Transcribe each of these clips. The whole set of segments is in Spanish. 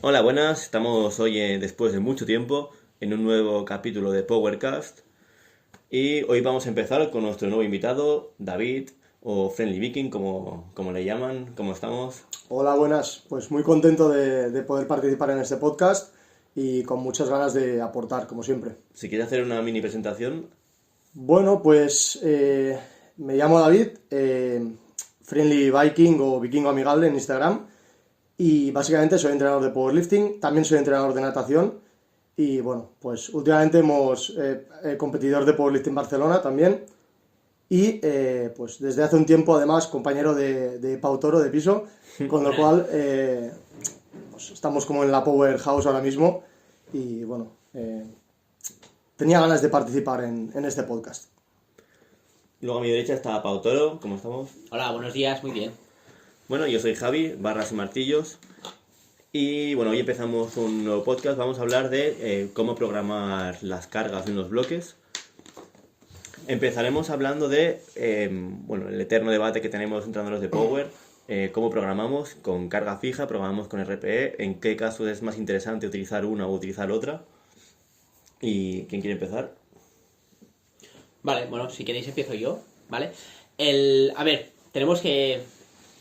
Hola, buenas. Estamos hoy, después de mucho tiempo, en un nuevo capítulo de Powercast. Y hoy vamos a empezar con nuestro nuevo invitado, David, o Friendly Viking, como le llaman. ¿Cómo estamos? Hola, buenas. Pues muy contento de poder participar en este podcast y con muchas ganas de aportar, como siempre. Si quieres hacer una mini presentación. Bueno, pues me llamo David, Friendly Viking o Vikingo Amigable en Instagram y básicamente soy entrenador de powerlifting, también soy entrenador de natación y bueno, pues últimamente hemos competidor de powerlifting Barcelona también y pues desde hace un tiempo además compañero de Pau Toro de piso, con lo cual pues estamos como en la Powerhouse ahora mismo y bueno, tenía ganas de participar en este podcast. Luego a mi derecha está Pau Toro. ¿Cómo estamos? Hola, buenos días, muy bien. Bueno, yo soy Javi, Barras y Martillos. Y bueno, hoy empezamos un nuevo podcast. Vamos a hablar de cómo programar las cargas en los bloques. Empezaremos hablando de, bueno, el eterno debate que tenemos entrenadores de Power, cómo programamos con carga fija, programamos con RPE, en qué caso es más interesante utilizar una o utilizar otra. ¿Y quién quiere empezar? Vale, bueno, si queréis empiezo yo, ¿vale? A ver, tenemos que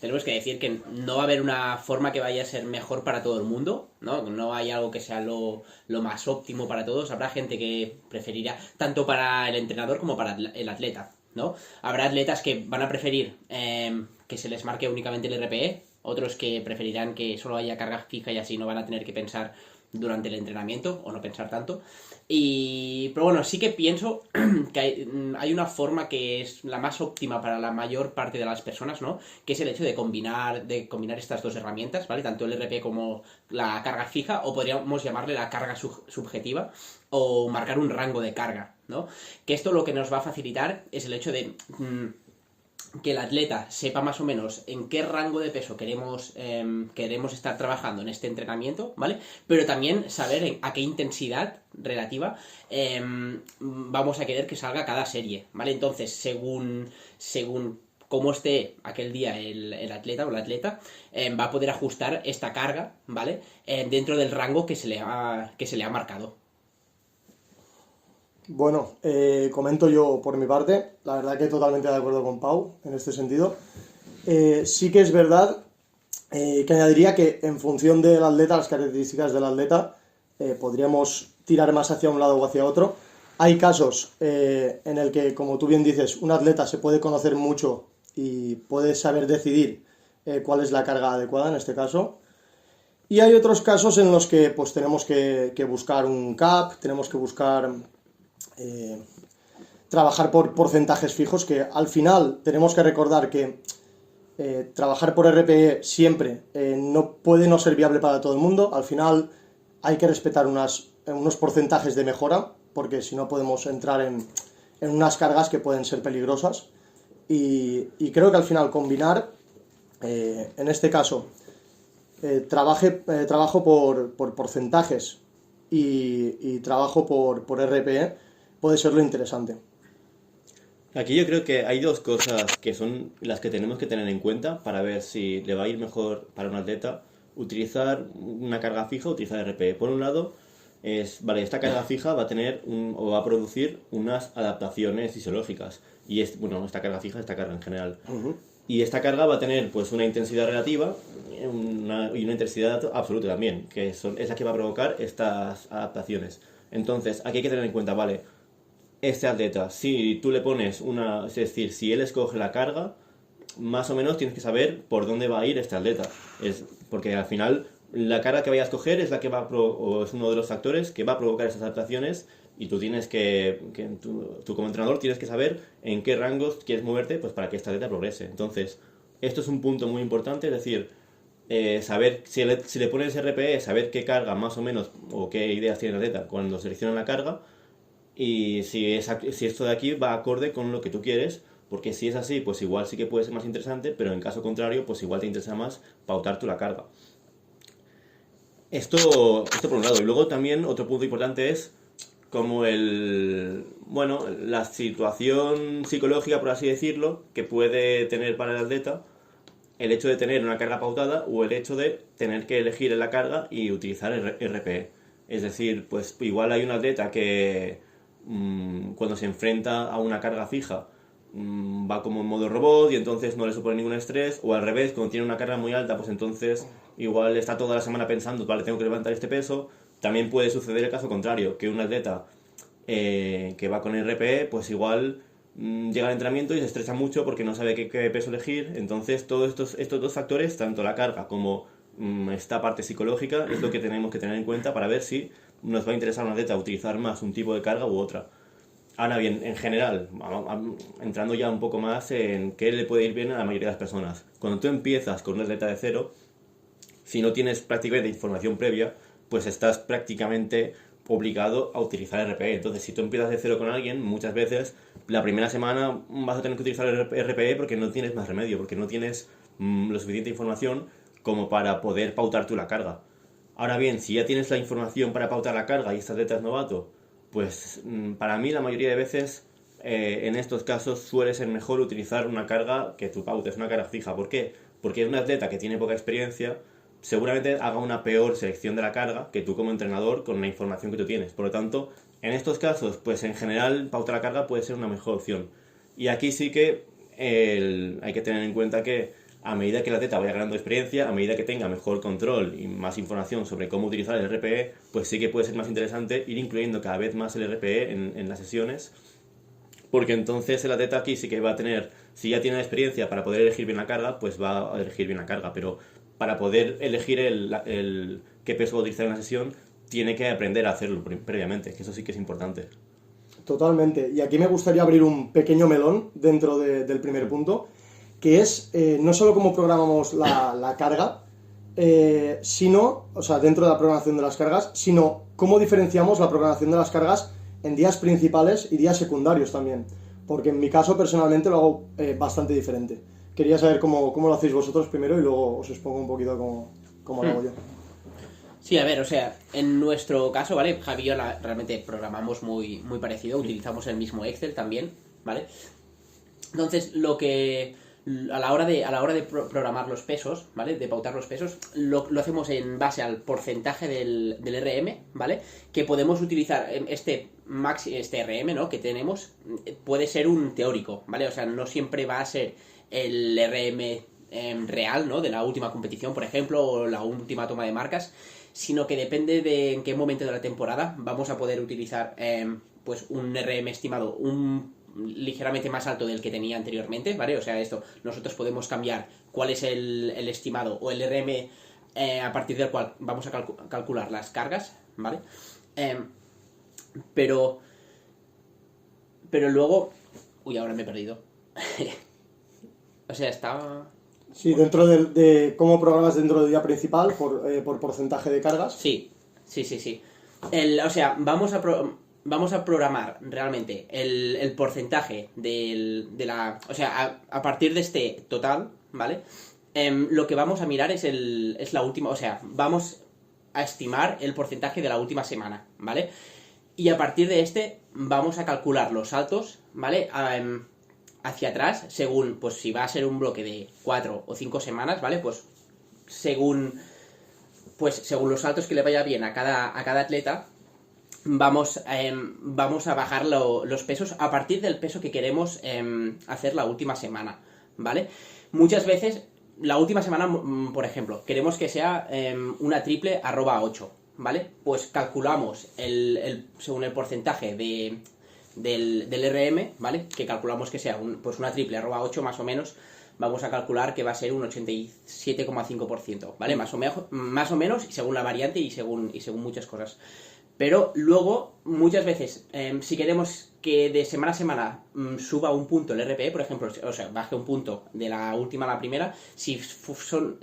decir que no va a haber una forma que vaya a ser mejor para todo el mundo, ¿no? No hay algo que sea lo más óptimo para todos. Habrá gente que preferirá, tanto para el entrenador como para el atleta, ¿no? Habrá atletas que van a preferir que se les marque únicamente el RPE, otros que preferirán que solo haya carga fija y así no van a tener que pensar durante el entrenamiento o no pensar tanto. Pero bueno, sí que pienso que hay una forma que es la más óptima para la mayor parte de las personas, ¿no? Que es el hecho de combinar estas dos herramientas, ¿vale? Tanto el RP como la carga fija, o podríamos llamarle la carga subjetiva, o marcar un rango de carga, ¿no? Que esto lo que nos va a facilitar es el hecho de que el atleta sepa más o menos en qué rango de peso queremos estar trabajando en este entrenamiento, ¿vale? Pero también saber a qué intensidad relativa vamos a querer que salga cada serie, ¿vale? Entonces, según cómo esté aquel día el atleta o la atleta, va a poder ajustar esta carga, ¿vale? Dentro del rango que se le ha marcado. Bueno, comento yo por mi parte, la verdad que totalmente de acuerdo con Pau en este sentido. Sí que es verdad que añadiría que en función del atleta, las características del atleta, podríamos tirar más hacia un lado o hacia otro. Hay casos en el que, como tú bien dices, un atleta se puede conocer mucho y puede saber decidir cuál es la carga adecuada en este caso. Y hay otros casos en los que pues tenemos que buscar un cap, tenemos que buscar eh, trabajar por porcentajes fijos, que al final tenemos que recordar que trabajar por RPE siempre no puede no ser viable para todo el mundo. Al final hay que respetar unos porcentajes de mejora, porque si no podemos entrar en unas cargas que pueden ser peligrosas. Y creo que al final combinar, en este caso, trabajo por porcentajes y trabajo por RPE, puede ser lo interesante. Aquí yo creo que hay dos cosas que son las que tenemos que tener en cuenta para ver si le va a ir mejor para un atleta utilizar una carga fija o utilizar RPE. Por un lado, vale, esta carga fija va a tener o va a producir unas adaptaciones fisiológicas. Y bueno, esta carga fija, esta carga en general. Y esta carga va a tener pues una intensidad relativa y una intensidad absoluta también, es la que va a provocar estas adaptaciones. Entonces, aquí hay que tener en cuenta, vale, este atleta, si tú le pones es decir, si él escoge la carga, más o menos tienes que saber por dónde va a ir este atleta. Porque al final la carga que vaya a escoger es la que o es uno de los factores que va a provocar esas adaptaciones y tú tienes tú como entrenador tienes que saber en qué rangos quieres moverte pues para que este atleta progrese. Entonces, esto es un punto muy importante, es decir, saber si le pones RPE, saber qué carga más o menos o qué ideas tiene el atleta cuando selecciona la carga y si esto de aquí va acorde con lo que tú quieres, porque si es así, pues igual sí que puede ser más interesante, pero en caso contrario, pues igual te interesa más pautar tú la carga. Esto por un lado. Y luego también otro punto importante es como bueno, la situación psicológica, por así decirlo, que puede tener para el atleta el hecho de tener una carga pautada o el hecho de tener que elegir en la carga y utilizar el RPE. Es decir, pues igual hay un atleta que cuando se enfrenta a una carga fija va como en modo robot y entonces no le supone ningún estrés, o al revés, cuando tiene una carga muy alta, pues entonces igual está toda la semana pensando, vale, tengo que levantar este peso. También puede suceder el caso contrario, que un atleta que va con el RPE, pues igual llega al entrenamiento y se estresa mucho porque no sabe qué peso elegir. Entonces todos estos dos factores, tanto la carga como esta parte psicológica, es lo que tenemos que tener en cuenta para ver si nos va a interesar a un atleta utilizar más un tipo de carga u otra. Ahora bien, en general, entrando ya un poco más en qué le puede ir bien a la mayoría de las personas. Cuando tú empiezas con una atleta de cero, si no tienes prácticamente información previa, pues estás prácticamente obligado a utilizar el RPE. Entonces, si tú empiezas de cero con alguien, muchas veces la primera semana vas a tener que utilizar el RPE porque no tienes más remedio, porque no tienes lo suficiente información como para poder pautar tú la carga. Ahora bien, si ya tienes la información para pautar la carga y este atleta es novato, pues para mí la mayoría de veces en estos casos suele ser mejor utilizar una carga que tú pautes, una carga fija. ¿Por qué? Porque un atleta que tiene poca experiencia seguramente haga una peor selección de la carga que tú como entrenador con la información que tú tienes. Por lo tanto, en estos casos, pues en general pautar la carga puede ser una mejor opción. Y aquí sí que hay que tener en cuenta que a medida que el atleta vaya ganando experiencia, a medida que tenga mejor control y más información sobre cómo utilizar el RPE, pues sí que puede ser más interesante ir incluyendo cada vez más el RPE en las sesiones, porque entonces el atleta aquí sí que va a tener, si ya tiene la experiencia para poder elegir bien la carga, pues va a elegir bien la carga, pero para poder elegir el qué peso va a utilizar en la sesión, tiene que aprender a hacerlo previamente, que eso sí que es importante. Totalmente. Y aquí me gustaría abrir un pequeño melón dentro del primer punto, que es no solo cómo programamos la carga, sino, o sea, dentro de la programación de las cargas, sino cómo diferenciamos la programación de las cargas en días principales y días secundarios también. Porque en mi caso, personalmente, lo hago bastante diferente. Quería saber cómo lo hacéis vosotros primero y luego os expongo un poquito cómo lo hago yo. Sí, a ver, o sea, en nuestro caso, ¿vale? Javi y yo realmente programamos muy parecido, utilizamos el mismo Excel también, ¿vale? Entonces, a la hora de programar los pesos, ¿vale? De pautar los pesos, lo hacemos en base al porcentaje del RM, ¿vale? Que podemos utilizar este RM, ¿no? Que tenemos, puede ser un teórico, ¿vale? O sea, no siempre va a ser el RM real, ¿no? De la última competición, por ejemplo, o la última toma de marcas, sino que depende de en qué momento de la temporada vamos a poder utilizar pues un RM estimado ligeramente más alto del que tenía anteriormente, ¿vale? O sea, nosotros podemos cambiar cuál es el estimado o el RM a partir del cual vamos a calcular las cargas, ¿vale? Pero luego... Uy, ahora me he perdido. O sea, estaba... Sí, dentro de cómo programas dentro del día principal por porcentaje de cargas. Sí. O sea, vamos a programar realmente el porcentaje de la... O sea, a partir de este total, ¿vale? Lo que vamos a mirar es la última... O sea, vamos a estimar el porcentaje de la última semana, ¿vale? Y a partir de vamos a calcular los saltos, ¿vale? Hacia atrás, según, pues si va a ser un bloque de 4 o 5 semanas, ¿vale? Pues según los saltos que le vaya bien a cada atleta, vamos a bajar los pesos a partir del peso que queremos hacer la última semana, ¿vale? Muchas veces, la última semana, por ejemplo, queremos que sea una triple @8, ¿vale? Pues calculamos según el porcentaje del RM, ¿vale? Que calculamos que sea una triple @8 más o menos, vamos a calcular que va a ser un 87,5%, ¿vale? Más o menos, según la variante y según muchas cosas. Pero luego, muchas veces, si queremos que de semana a semana suba un punto el RPE, por ejemplo, o sea, baje un punto de la última a la primera, si es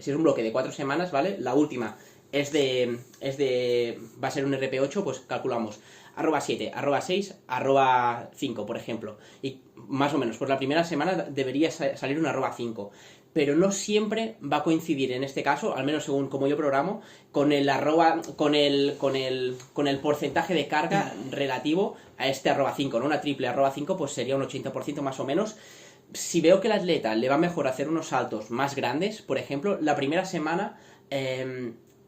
un bloque de 4 semanas, ¿vale? La última va a ser un RP8, pues calculamos @7, @6, @5, por ejemplo. Y más o menos, por la primera semana debería salir un @5. Pero no siempre va a coincidir en este caso, al menos según como yo programo, con el porcentaje de carga relativo a este @5, ¿no? Una triple @5 pues sería un 80% más o menos, si veo que el atleta le va mejor hacer unos saltos más grandes, por ejemplo, la primera semana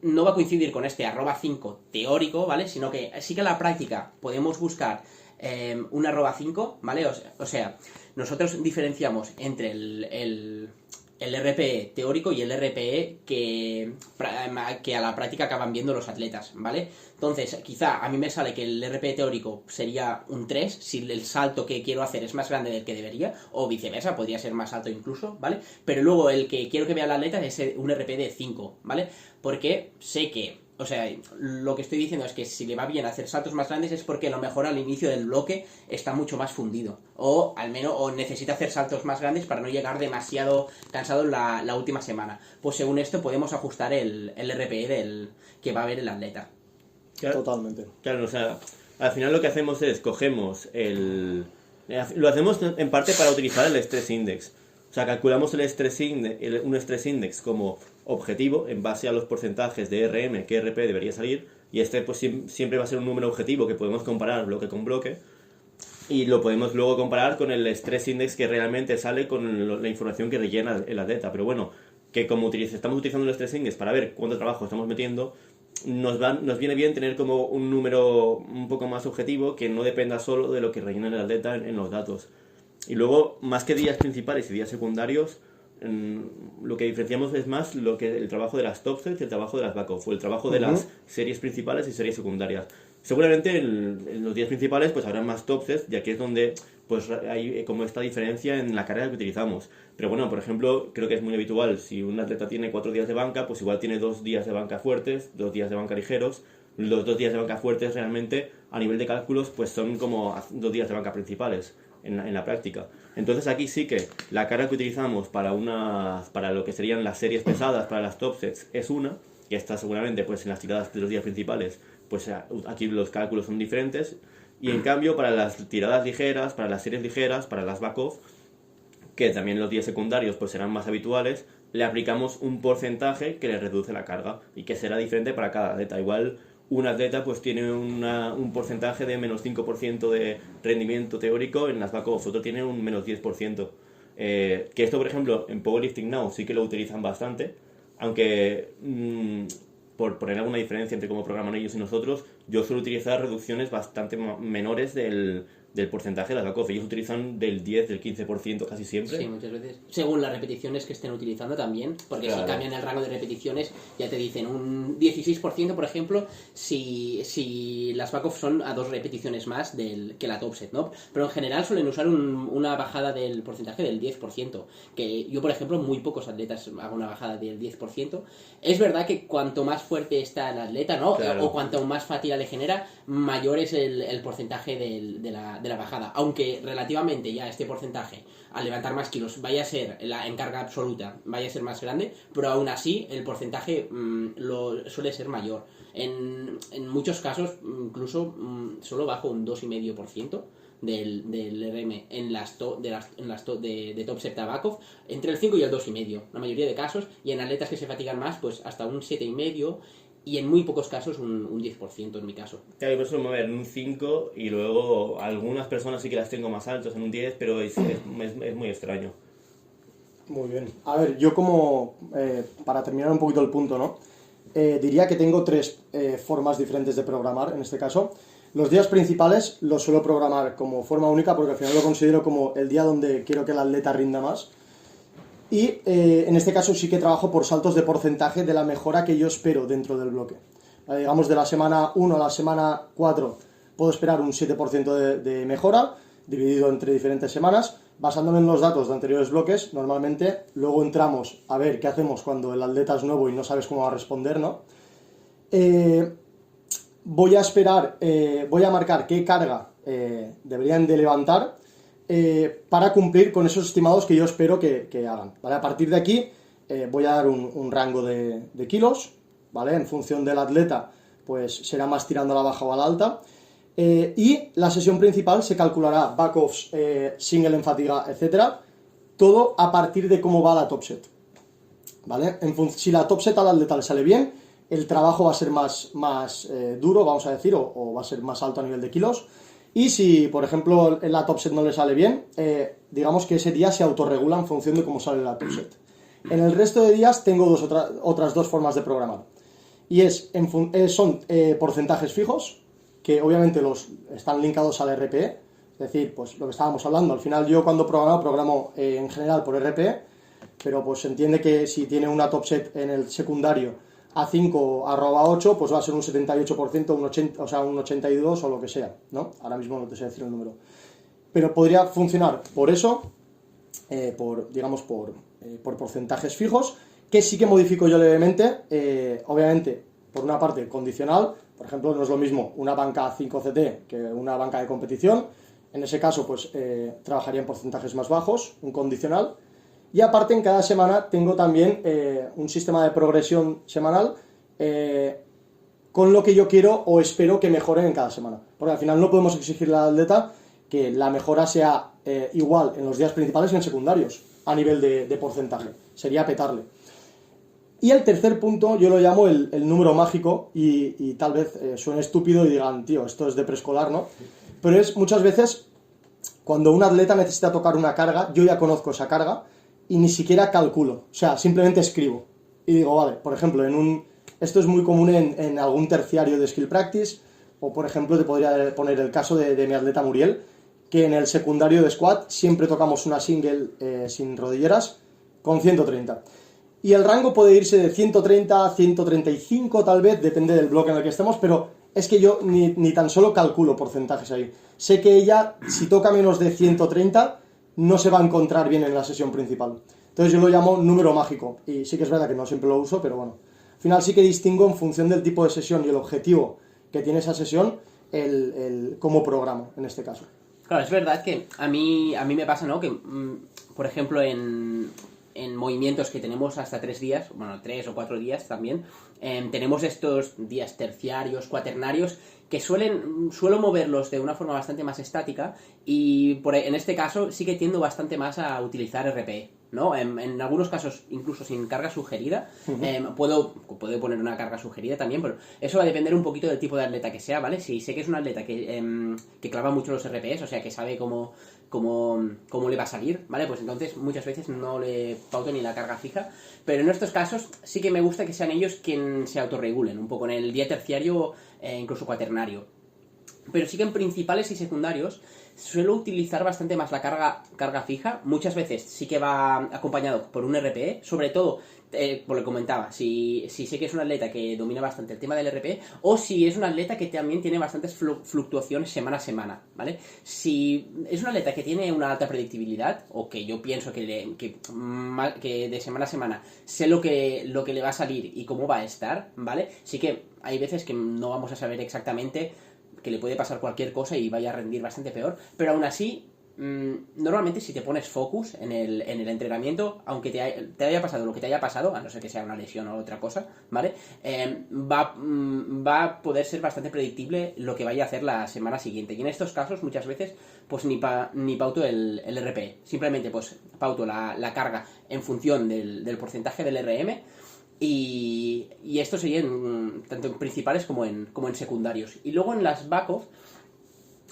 no va a coincidir con este @5 teórico, ¿vale? Sino que sí que en la práctica podemos buscar un @5, ¿vale? O sea, nosotros diferenciamos entre el RPE teórico y el RPE que a la práctica acaban viendo los atletas, ¿vale? Entonces, quizá a mí me sale que el RPE teórico sería un 3 si el salto que quiero hacer es más grande del que debería, o viceversa, podría ser más alto incluso, ¿vale? Pero luego el que quiero que vea el atleta es un RPE de 5, ¿vale? Porque sé que, o sea, lo que estoy diciendo es que si le va bien hacer saltos más grandes es porque a lo mejor al inicio del bloque está mucho más fundido. O al menos necesita hacer saltos más grandes para no llegar demasiado cansado en la última semana. Pues según esto podemos ajustar el RPE que va a ver el atleta. Claro, Totalmente. claro, o sea, al final lo que hacemos es cogemos lo hacemos en parte para utilizar el Stress Index. O sea, calculamos un Stress Index como objetivo en base a los porcentajes de RM que RP debería salir, y este pues siempre va a ser un número objetivo que podemos comparar bloque con bloque, y lo podemos luego comparar con el Stress Index que realmente sale con la información que rellena el atleta. Pero bueno, que como estamos utilizando el Stress Index para ver cuánto trabajo estamos metiendo, nos viene bien tener como un número un poco más objetivo que no dependa solo de lo que rellena el atleta en los datos. Y luego, más que días principales y días secundarios, lo que diferenciamos es más el trabajo de las top sets y el trabajo de las back-off, o el trabajo de las series principales y series secundarias. Seguramente en los días principales pues habrá más top sets, y aquí es donde pues hay como esta diferencia en la carga que utilizamos. Pero bueno, por ejemplo, creo que es muy habitual, si un atleta tiene 4 días de banca, pues igual tiene 2 días de banca fuertes, 2 días de banca ligeros. Los 2 días de banca fuertes realmente, a nivel de cálculos, pues son como 2 días de banca principales en la práctica. Entonces aquí sí que la carga que utilizamos para lo que serían las series pesadas, para las top sets, es una, que está seguramente pues en las tiradas de los días principales, pues aquí los cálculos son diferentes. Y en cambio para las tiradas ligeras, para las series ligeras, para las back-off, que también los días secundarios pues serán más habituales, le aplicamos un porcentaje que le reduce la carga, y que será diferente para cada atleta. Igual un atleta pues tiene un porcentaje de menos 5% de rendimiento teórico en las back-off, otro tiene un menos 10%. Que esto, por ejemplo, en Powerlifting Now sí que lo utilizan bastante, aunque por poner alguna diferencia entre cómo programan ellos y nosotros, yo suelo utilizar reducciones bastante menores del porcentaje de las back-off. Ellos utilizan del 10, del 15% casi siempre. Sí, muchas veces. Según las repeticiones que estén utilizando también, porque claro, si cambian el rango de repeticiones, ya te dicen un 16%, por ejemplo, si las back-off son a 2 repeticiones más que la top set, ¿no? Pero en general suelen usar una bajada del porcentaje del 10%, que yo, por ejemplo, muy pocos atletas hago una bajada del 10%. Es verdad que cuanto más fuerte está el atleta, ¿no? Claro. O cuanto más fatiga le genera, mayor es el porcentaje de la bajada, aunque relativamente ya este porcentaje al levantar más kilos vaya a ser en carga absoluta, vaya a ser más grande, pero aún así el porcentaje suele ser mayor. En muchos casos incluso solo bajo un 2,5% del RM en las de top set back-off, entre el 5 y el 2,5%, la mayoría de casos, y en atletas que se fatigan más, pues hasta un 7,5%, y en muy pocos casos un 10% en mi caso. Claro, yo suelo mover en un 5, y luego algunas personas sí que las tengo más altas en un 10, pero es muy extraño. Muy bien. A ver, yo como, para terminar un poquito el punto, ¿no? Diría que tengo 3 formas diferentes de programar, en este caso. Los días principales los suelo programar como forma única, porque al final lo considero como el día donde quiero que el atleta rinda más. Y en este caso sí que trabajo por saltos de porcentaje de la mejora que yo espero dentro del bloque. Digamos, de la semana 1 a la semana 4 puedo esperar un 7% de mejora, dividido entre diferentes semanas. Basándome en los datos de anteriores bloques, normalmente luego entramos a ver qué hacemos cuando el atleta es nuevo y no sabes cómo va a responder, ¿no? Voy a marcar qué carga deberían de levantar para cumplir con esos estimados que yo espero que hagan, ¿vale? A partir de aquí voy a dar un rango de kilos, ¿vale? En función del atleta, pues será más tirando a la baja o a la alta. Y la sesión principal se calculará back-offs, single en fatiga, etcétera, todo a partir de cómo va la top set, ¿vale? Si la top set al atleta le sale bien, el trabajo va a ser más duro, vamos a decir, o va a ser más alto a nivel de kilos. Y si, por ejemplo, la top set no le sale bien, digamos que ese día se autorregula en función de cómo sale la top set. En el resto de días tengo otras dos formas de programar. Y son porcentajes fijos, que obviamente están linkados al RPE. Es decir, pues lo que estábamos hablando. Al final yo cuando programo en general por RPE, pero pues se entiende que si tiene una top set en el secundario a 5 arroba 8, pues va a ser un 78%, un 80, o sea, un 82 o lo que sea, ¿no? Ahora mismo no te sé decir el número. Pero podría funcionar por eso, por porcentajes fijos, que sí que modifico yo levemente, obviamente, por una parte condicional. Por ejemplo, no es lo mismo una banca 5CT que una banca de competición. En ese caso, pues trabajaría en porcentajes más bajos, un condicional. Y aparte, en cada semana tengo también un sistema de progresión semanal con lo que yo quiero o espero que mejoren en cada semana. Porque al final no podemos exigirle al atleta que la mejora sea igual en los días principales que en secundarios, a nivel de porcentaje. Sería petarle. Y el tercer punto yo lo llamo el número mágico y tal vez suene estúpido y digan, tío, esto es de preescolar, ¿no? Pero es muchas veces cuando un atleta necesita tocar una carga, yo ya conozco esa carga y ni siquiera calculo, o sea, simplemente escribo. Y digo, vale, por ejemplo, esto es muy común en algún terciario de skill practice, o por ejemplo te podría poner el caso de mi atleta Muriel, que en el secundario de squat siempre tocamos una single sin rodilleras con 130. Y el rango puede irse de 130 a 135 tal vez, depende del bloque en el que estemos, pero es que yo ni tan solo calculo porcentajes ahí. Sé que ella, si toca menos de 130, no se va a encontrar bien en la sesión principal. Entonces yo lo llamo número mágico, y sí que es verdad que no siempre lo uso, pero bueno. Al final sí que distingo en función del tipo de sesión y el objetivo que tiene esa sesión, el cómo programo, en este caso. Claro, es verdad que a mí me pasa, ¿no? Que, por ejemplo, en movimientos que tenemos hasta 3 días, bueno, 3 o 4 días también, tenemos estos días terciarios, cuaternarios, que suelo moverlos de una forma bastante más estática y en este caso sí que tiendo bastante más a utilizar RPE, ¿no? En algunos casos incluso sin carga sugerida, puedo poner una carga sugerida también, pero eso va a depender un poquito del tipo de atleta que sea, ¿vale? Si sé que es un atleta que clava mucho los RPEs, o sea, que sabe cómo le va a salir, ¿vale? Pues entonces muchas veces no le pauto ni la carga fija, pero en estos casos sí que me gusta que sean ellos quien se autorregulen un poco en el día terciario, incluso cuaternario. Pero sí que en principales y secundarios suelo utilizar bastante más la carga fija. Muchas veces sí que va acompañado por un RPE, sobre todo, por lo que comentaba, si sé que es un atleta que domina bastante el tema del RPE, o si es un atleta que también tiene bastantes fluctuaciones semana a semana, ¿vale? Si es un atleta que tiene una alta predictibilidad, o que yo pienso que de semana a semana sé lo que le va a salir y cómo va a estar, ¿vale? Sí que hay veces que no vamos a saber exactamente, que le puede pasar cualquier cosa y vaya a rendir bastante peor, pero aún así, normalmente si te pones focus en el entrenamiento, aunque te haya pasado lo que te haya pasado, a no ser que sea una lesión o otra cosa, ¿vale? Va a poder ser bastante predictible lo que vaya a hacer la semana siguiente. Y en estos casos, muchas veces, pues ni pauto el RPE. Simplemente, pues, pauto la carga en función del porcentaje del RM. Y esto sería tanto en principales como en secundarios. Y luego en las back-off,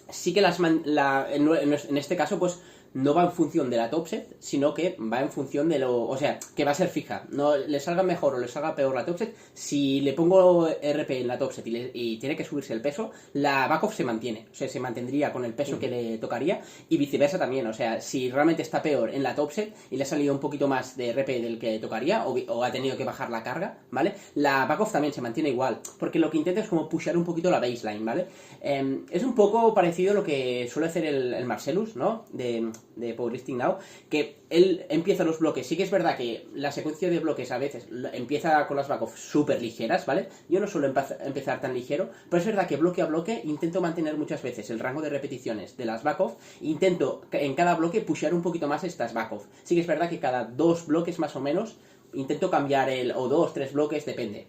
sí que en este caso, pues no va en función de la top set, sino que va en función de o sea, que va a ser fija. No le salga mejor o le salga peor la top set. Si le pongo RP en la top set y tiene que subirse el peso, la back-off se mantiene. O sea, se mantendría con el peso que le tocaría y viceversa también. O sea, si realmente está peor en la top set y le ha salido un poquito más de RP del que tocaría o ha tenido que bajar la carga, ¿vale? La back-off también se mantiene igual, porque lo que intenta es como pushar un poquito la baseline, ¿vale? Es un poco parecido a lo que suele hacer el Marcellus, ¿no? De Powerlifting Now, que él empieza los bloques. Sí que es verdad que la secuencia de bloques a veces empieza con las back-off súper ligeras, ¿vale? Yo no suelo empezar tan ligero, pero es verdad que bloque a bloque intento mantener muchas veces el rango de repeticiones de las back-off. Intento en cada bloque pushear un poquito más estas back-off. Sí que es verdad que cada 2 bloques más o menos intento cambiar o 2, 3 bloques, depende.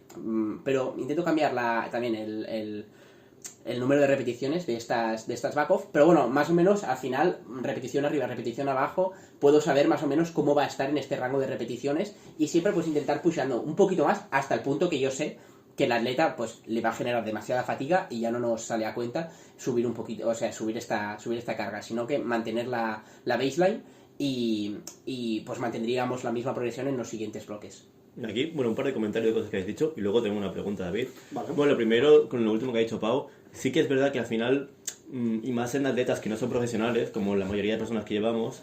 Pero intento cambiar también el número de repeticiones de estas back-off, pero bueno, más o menos al final, repetición arriba, repetición abajo, puedo saber más o menos cómo va a estar en este rango de repeticiones y siempre pues intentar pushando un poquito más hasta el punto que yo sé que el atleta pues le va a generar demasiada fatiga y ya no nos sale a cuenta subir un poquito, o sea, subir esta carga, sino que mantener la baseline y pues mantendríamos la misma progresión en los siguientes bloques. Aquí, bueno, un par de comentarios de cosas que habéis dicho y luego tengo una pregunta, David. Vale. Bueno, lo primero, con lo último que ha dicho Pau, sí que es verdad que al final, y más en atletas que no son profesionales, como la mayoría de personas que llevamos,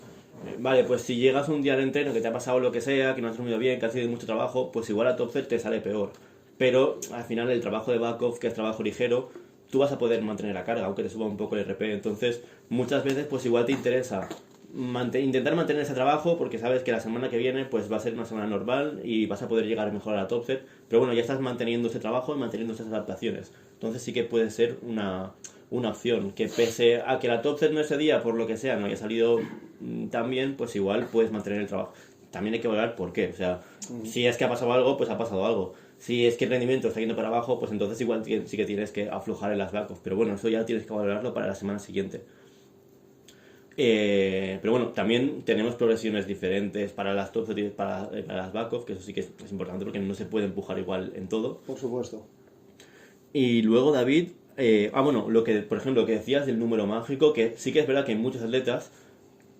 vale, pues si llegas un día al entreno que te ha pasado lo que sea, que no has dormido bien, que has tenido mucho trabajo, pues igual a top set te sale peor. Pero al final el trabajo de back-off, que es trabajo ligero, tú vas a poder mantener la carga, aunque te suba un poco el RP. Entonces, muchas veces pues igual te interesa intentar mantener ese trabajo porque sabes que la semana que viene pues va a ser una semana normal y vas a poder llegar mejor a la top set, pero bueno, ya estás manteniendo ese trabajo y manteniendo esas adaptaciones. Entonces sí que puede ser una opción, que pese a que la top set no ese día, por lo que sea, no haya salido tan bien, pues igual puedes mantener el trabajo. También hay que valorar por qué, o sea, si es que ha pasado algo, pues ha pasado algo. Si es que el rendimiento está yendo para abajo, pues entonces igual sí que tienes que aflojar en las back-off, pero bueno, eso ya tienes que valorarlo para la semana siguiente. Pero bueno, también tenemos progresiones diferentes para las tops y para las back-off, que eso sí que es importante porque no se puede empujar igual en todo. Por supuesto. Y luego, David, bueno, por ejemplo, lo que decías del número mágico, que sí que es verdad que hay muchos atletas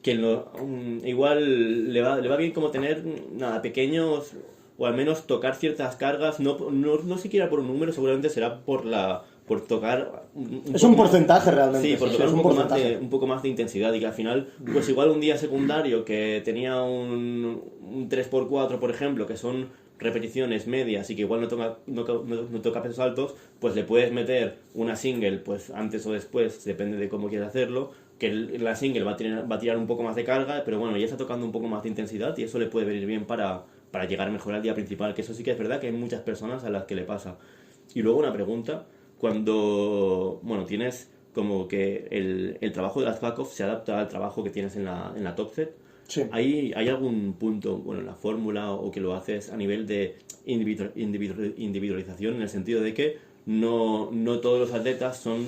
que igual le va bien como tener nada, pequeños, o al menos tocar ciertas cargas, no siquiera por un número, seguramente será por tocar es un porcentaje realmente. Sí, por tocar es un poco más de intensidad y que al final, pues igual un día secundario que tenía un 3x4, por ejemplo, que son repeticiones medias y que igual no toca pesos altos, pues le puedes meter una single pues antes o después, depende de cómo quieras hacerlo, que la single va a tirar un poco más de carga, pero bueno, ya está tocando un poco más de intensidad y eso le puede venir bien para llegar mejor al día principal, que eso sí que es verdad que hay muchas personas a las que le pasa. Y luego una pregunta, cuando, bueno, tienes como que el trabajo de las back-off se adapta al trabajo que tienes en la top set, Sí. ¿Hay algún punto, bueno, en la fórmula o que lo haces a nivel de individualización, en el sentido de que no todos los atletas son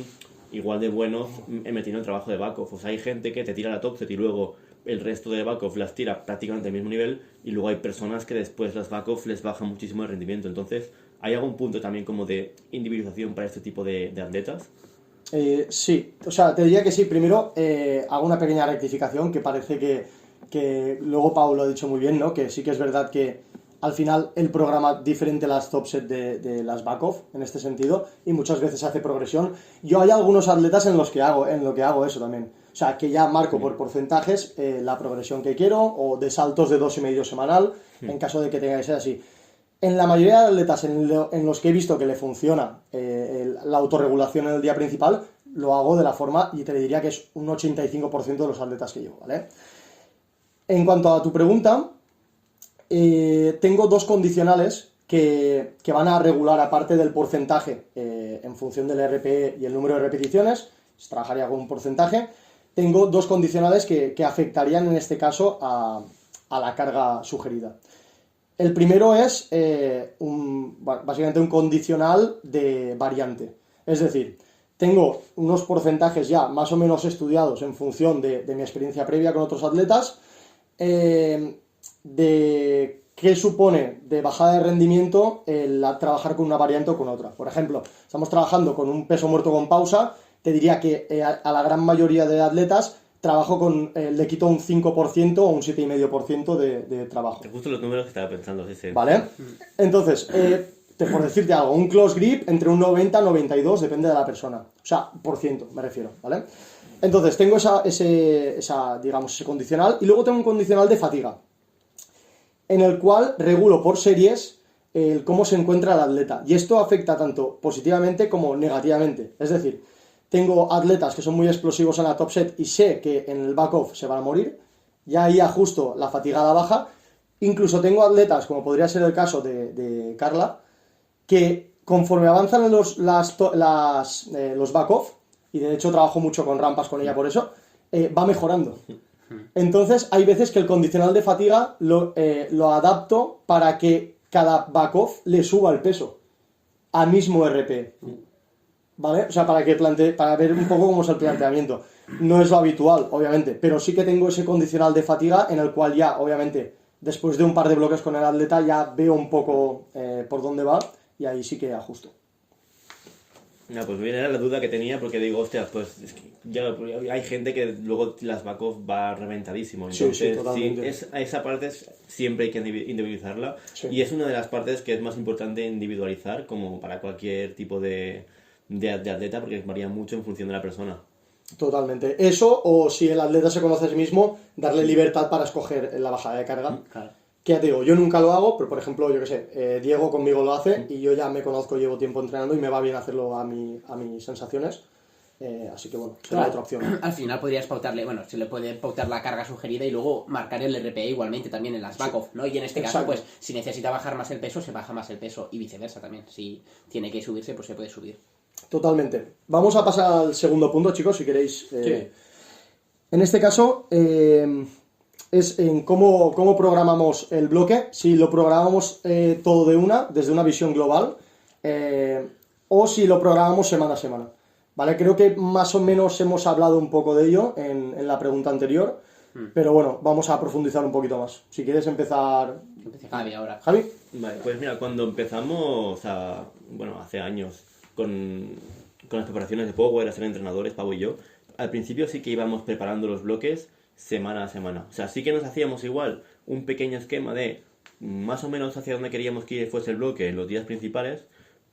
igual de buenos metiendo el trabajo de back-off? O sea, hay gente que te tira la top set y luego el resto de back-off las tira prácticamente al mismo nivel, y luego hay personas que después las back-off les baja muchísimo el rendimiento. Entonces, ¿hay algún punto también como de individualización para este tipo de atletas? Sí, o sea, te diría que sí. Primero, hago una pequeña rectificación que parece que luego Pau lo ha dicho muy bien, ¿no? Que sí que es verdad que al final él programa diferente las top set de las back-off en este sentido y muchas veces hace progresión. Yo hay algunos atletas en lo que hago eso también. O sea, que ya marco por porcentajes la progresión que quiero, o de saltos de 2,5 semanal, en caso de que tenga que ser así. En la mayoría de atletas en los que he visto que le funciona la autorregulación en el día principal, lo hago de la forma, y te diría que es un 85% de los atletas que llevo, ¿vale? En cuanto a tu pregunta, tengo dos condicionales que van a regular, aparte del porcentaje, en función del RPE y el número de repeticiones, se trabajaría con un porcentaje. Tengo dos condicionales que afectarían en este caso a la carga sugerida. El primero es básicamente un condicional de variante. Es decir, tengo unos porcentajes ya más o menos estudiados en función de mi experiencia previa con otros atletas, de qué supone de bajada de rendimiento el trabajar con una variante o con otra. Por ejemplo, estamos trabajando con un peso muerto con pausa, te diría que a la gran mayoría de atletas trabajo le quito un 5% o un 7,5% de trabajo. Justo los números que estaba pensando, sí. ¿Vale? Entonces, por decirte algo, un close grip entre un 90 y 92, depende de la persona. O sea, por ciento, me refiero, ¿vale? Entonces, tengo ese condicional, y luego tengo un condicional de fatiga, en el cual regulo por series cómo se encuentra el atleta. Y esto afecta tanto positivamente como negativamente. Es decir, tengo atletas que son muy explosivos en la top set y sé que en el back-off se van a morir, y ahí ajusto la fatiga a la baja. Incluso tengo atletas, como podría ser el caso de Carla, que conforme avanzan los back-off, y de hecho trabajo mucho con rampas con ella por eso, va mejorando. Entonces hay veces que el condicional de fatiga lo adapto para que cada back-off le suba el peso al mismo RP, ¿vale? O sea, para ver un poco cómo es el planteamiento. No es lo habitual, obviamente, pero sí que tengo ese condicional de fatiga en el cual ya, obviamente, después de un par de bloques con el atleta ya veo un poco por dónde va, y ahí sí que ajusto. No, pues bien, era la duda que tenía porque digo, hostia, pues es que ya hay gente que luego las back-off va reventadísimo. Sí, Entonces, totalmente. esa parte siempre hay que individualizarla. Sí. Y es una de las partes que es más importante individualizar, como para cualquier tipo de atleta, porque varía mucho en función de la persona. Totalmente. Eso, o si el atleta se conoce a sí mismo, darle libertad para escoger la bajada de carga. Claro. Que ya te digo, yo nunca lo hago, pero por ejemplo, yo qué sé, Diego conmigo lo hace y yo ya me conozco, llevo tiempo entrenando y me va bien hacerlo a mis sensaciones. Así que bueno, será otra opción. Al final podrías pautarle, bueno, se le puede pautar la carga sugerida y luego marcar el RPE igualmente también en las back-off, ¿no? Y en este caso, Exacto. pues, si necesita bajar más el peso, se baja más el peso y viceversa también. Si tiene que subirse, pues se puede subir. Totalmente. Vamos a pasar al segundo punto, chicos, si queréis. Sí. En este caso, es en cómo programamos el bloque, si lo programamos todo de una, desde una visión global, o si lo programamos semana a semana. ¿Vale? Creo que más o menos hemos hablado un poco de ello en la pregunta anterior, pero bueno, vamos a profundizar un poquito más. Si quieres empezar... Empieza Javi ahora. Javi. Vale, pues mira, cuando empezamos hace años con las preparaciones de Power, a ser entrenadores, Pau y yo, al principio sí que íbamos preparando los bloques semana a semana. O sea, sí que nos hacíamos igual un pequeño esquema de más o menos hacia dónde queríamos que fuese el bloque en los días principales,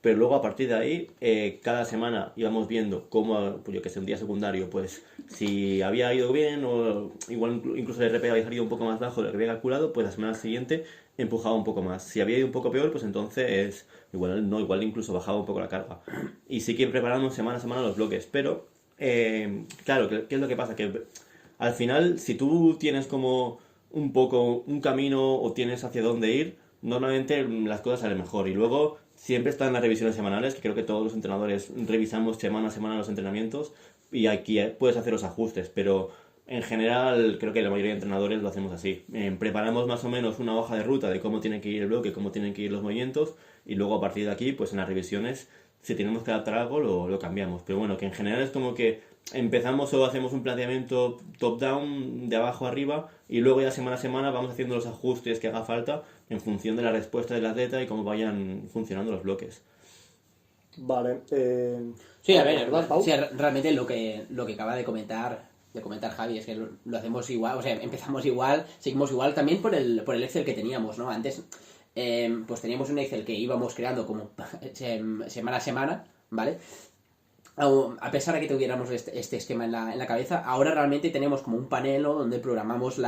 pero luego a partir de ahí, cada semana íbamos viendo cómo, pues yo que sé, un día secundario, pues si había ido bien o igual incluso el RP había salido un poco más bajo de lo que había calculado, pues la semana siguiente empujaba un poco más. Si había ido un poco peor, pues entonces igual incluso bajaba un poco la carga. Y sí que preparamos semana a semana los bloques, pero claro, ¿qué es lo que pasa? Que al final, si tú tienes como un poco un camino o tienes hacia dónde ir, normalmente las cosas salen mejor. Y luego siempre están las revisiones semanales, que creo que todos los entrenadores revisamos semana a semana los entrenamientos y aquí puedes hacer los ajustes, pero en general creo que la mayoría de entrenadores lo hacemos así. Preparamos más o menos una hoja de ruta de cómo tiene que ir el bloque, cómo tienen que ir los movimientos y luego a partir de aquí, pues en las revisiones, si tenemos que adaptar algo, lo cambiamos. Pero bueno, que en general es como que empezamos o hacemos un planteamiento top-down, de abajo arriba, y luego ya semana a semana vamos haciendo los ajustes que haga falta en función de la respuesta del atleta y cómo vayan funcionando los bloques. Vale. Sí, a ver, ¿verdad, Pau? sí, realmente lo que acaba de comentar Javi es que lo hacemos igual, o sea, empezamos igual, seguimos igual también por el Excel que teníamos, ¿no? Antes, pues teníamos un Excel que íbamos creando como semana a semana, ¿vale? A pesar de que tuviéramos este esquema en la cabeza, ahora realmente tenemos como un panel, ¿no? donde programamos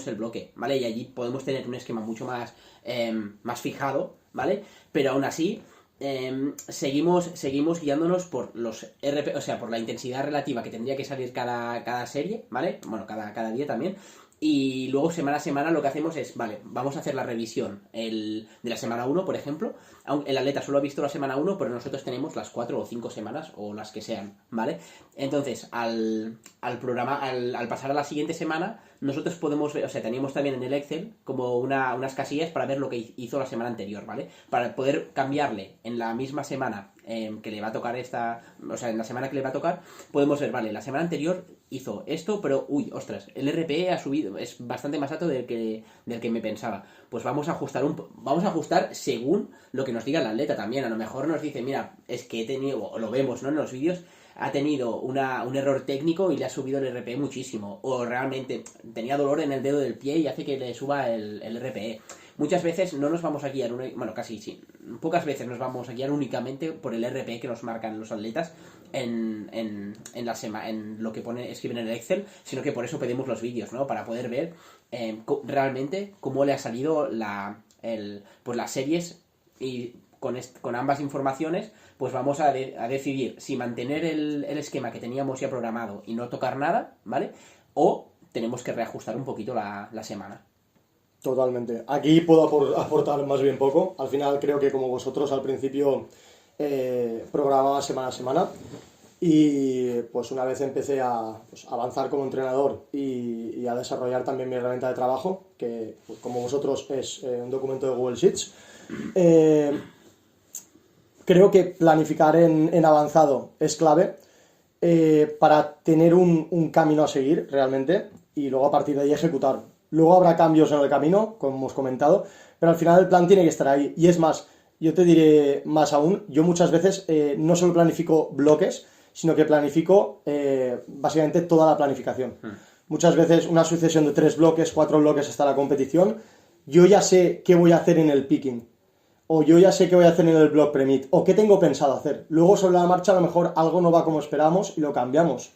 el bloque, ¿vale? Y allí podemos tener un esquema mucho más fijado, ¿vale? Pero aún así, seguimos guiándonos por los RP, o sea, por la intensidad relativa que tendría que salir cada serie, ¿vale? Bueno, cada día también. Y luego semana a semana lo que hacemos es, vale, vamos a hacer la revisión de la semana 1, por ejemplo. Aunque el atleta solo ha visto la semana 1, pero nosotros tenemos las 4 o 5 semanas, o las que sean, ¿vale? Entonces, al pasar a la siguiente semana, nosotros podemos ver, o sea, teníamos también en el Excel como unas casillas para ver lo que hizo la semana anterior, ¿vale? Para poder cambiarle en la misma semana que le va a tocar o sea, en la semana que le va a tocar, podemos ver, vale, la semana anterior hizo esto, pero, uy, ostras, el RPE ha subido, es bastante más alto del que me pensaba. Pues vamos a ajustar según lo que nos diga el atleta también. A lo mejor nos dice, mira, es que he tenido, o lo vemos, ¿no? En los vídeos, ha tenido un error técnico y le ha subido el RPE muchísimo. O realmente tenía dolor en el dedo del pie y hace que le suba el RPE. Muchas veces no nos vamos a guiar, bueno, casi sí, pocas veces nos vamos a guiar únicamente por el RPE que nos marcan los atletas en lo que escriben en el Excel, sino que por eso pedimos los vídeos, ¿no? Para poder ver realmente cómo le ha salido pues las series, y con ambas informaciones pues vamos a decidir si mantener el esquema que teníamos ya programado y no tocar nada, ¿vale? O tenemos que reajustar un poquito la semana. Totalmente. Aquí puedo aportar más bien poco. Al final creo que como vosotros al principio programaba semana a semana y pues una vez empecé a avanzar como entrenador y a desarrollar también mi herramienta de trabajo, que pues, como vosotros es un documento de Google Sheets, creo que planificar en avanzado es clave para tener un camino a seguir realmente y luego a partir de ahí ejecutar. Luego habrá cambios en el camino, como hemos comentado, pero al final el plan tiene que estar ahí. Y es más, Yo te diré más aún, yo muchas veces no solo planifico bloques, sino que planifico básicamente toda la planificación. Muchas veces una sucesión de 3 bloques, 4 bloques hasta la competición, yo ya sé qué voy a hacer en el picking, o yo ya sé qué voy a hacer en el block premit, o qué tengo pensado hacer. Luego sobre la marcha a lo mejor algo no va como esperamos y lo cambiamos.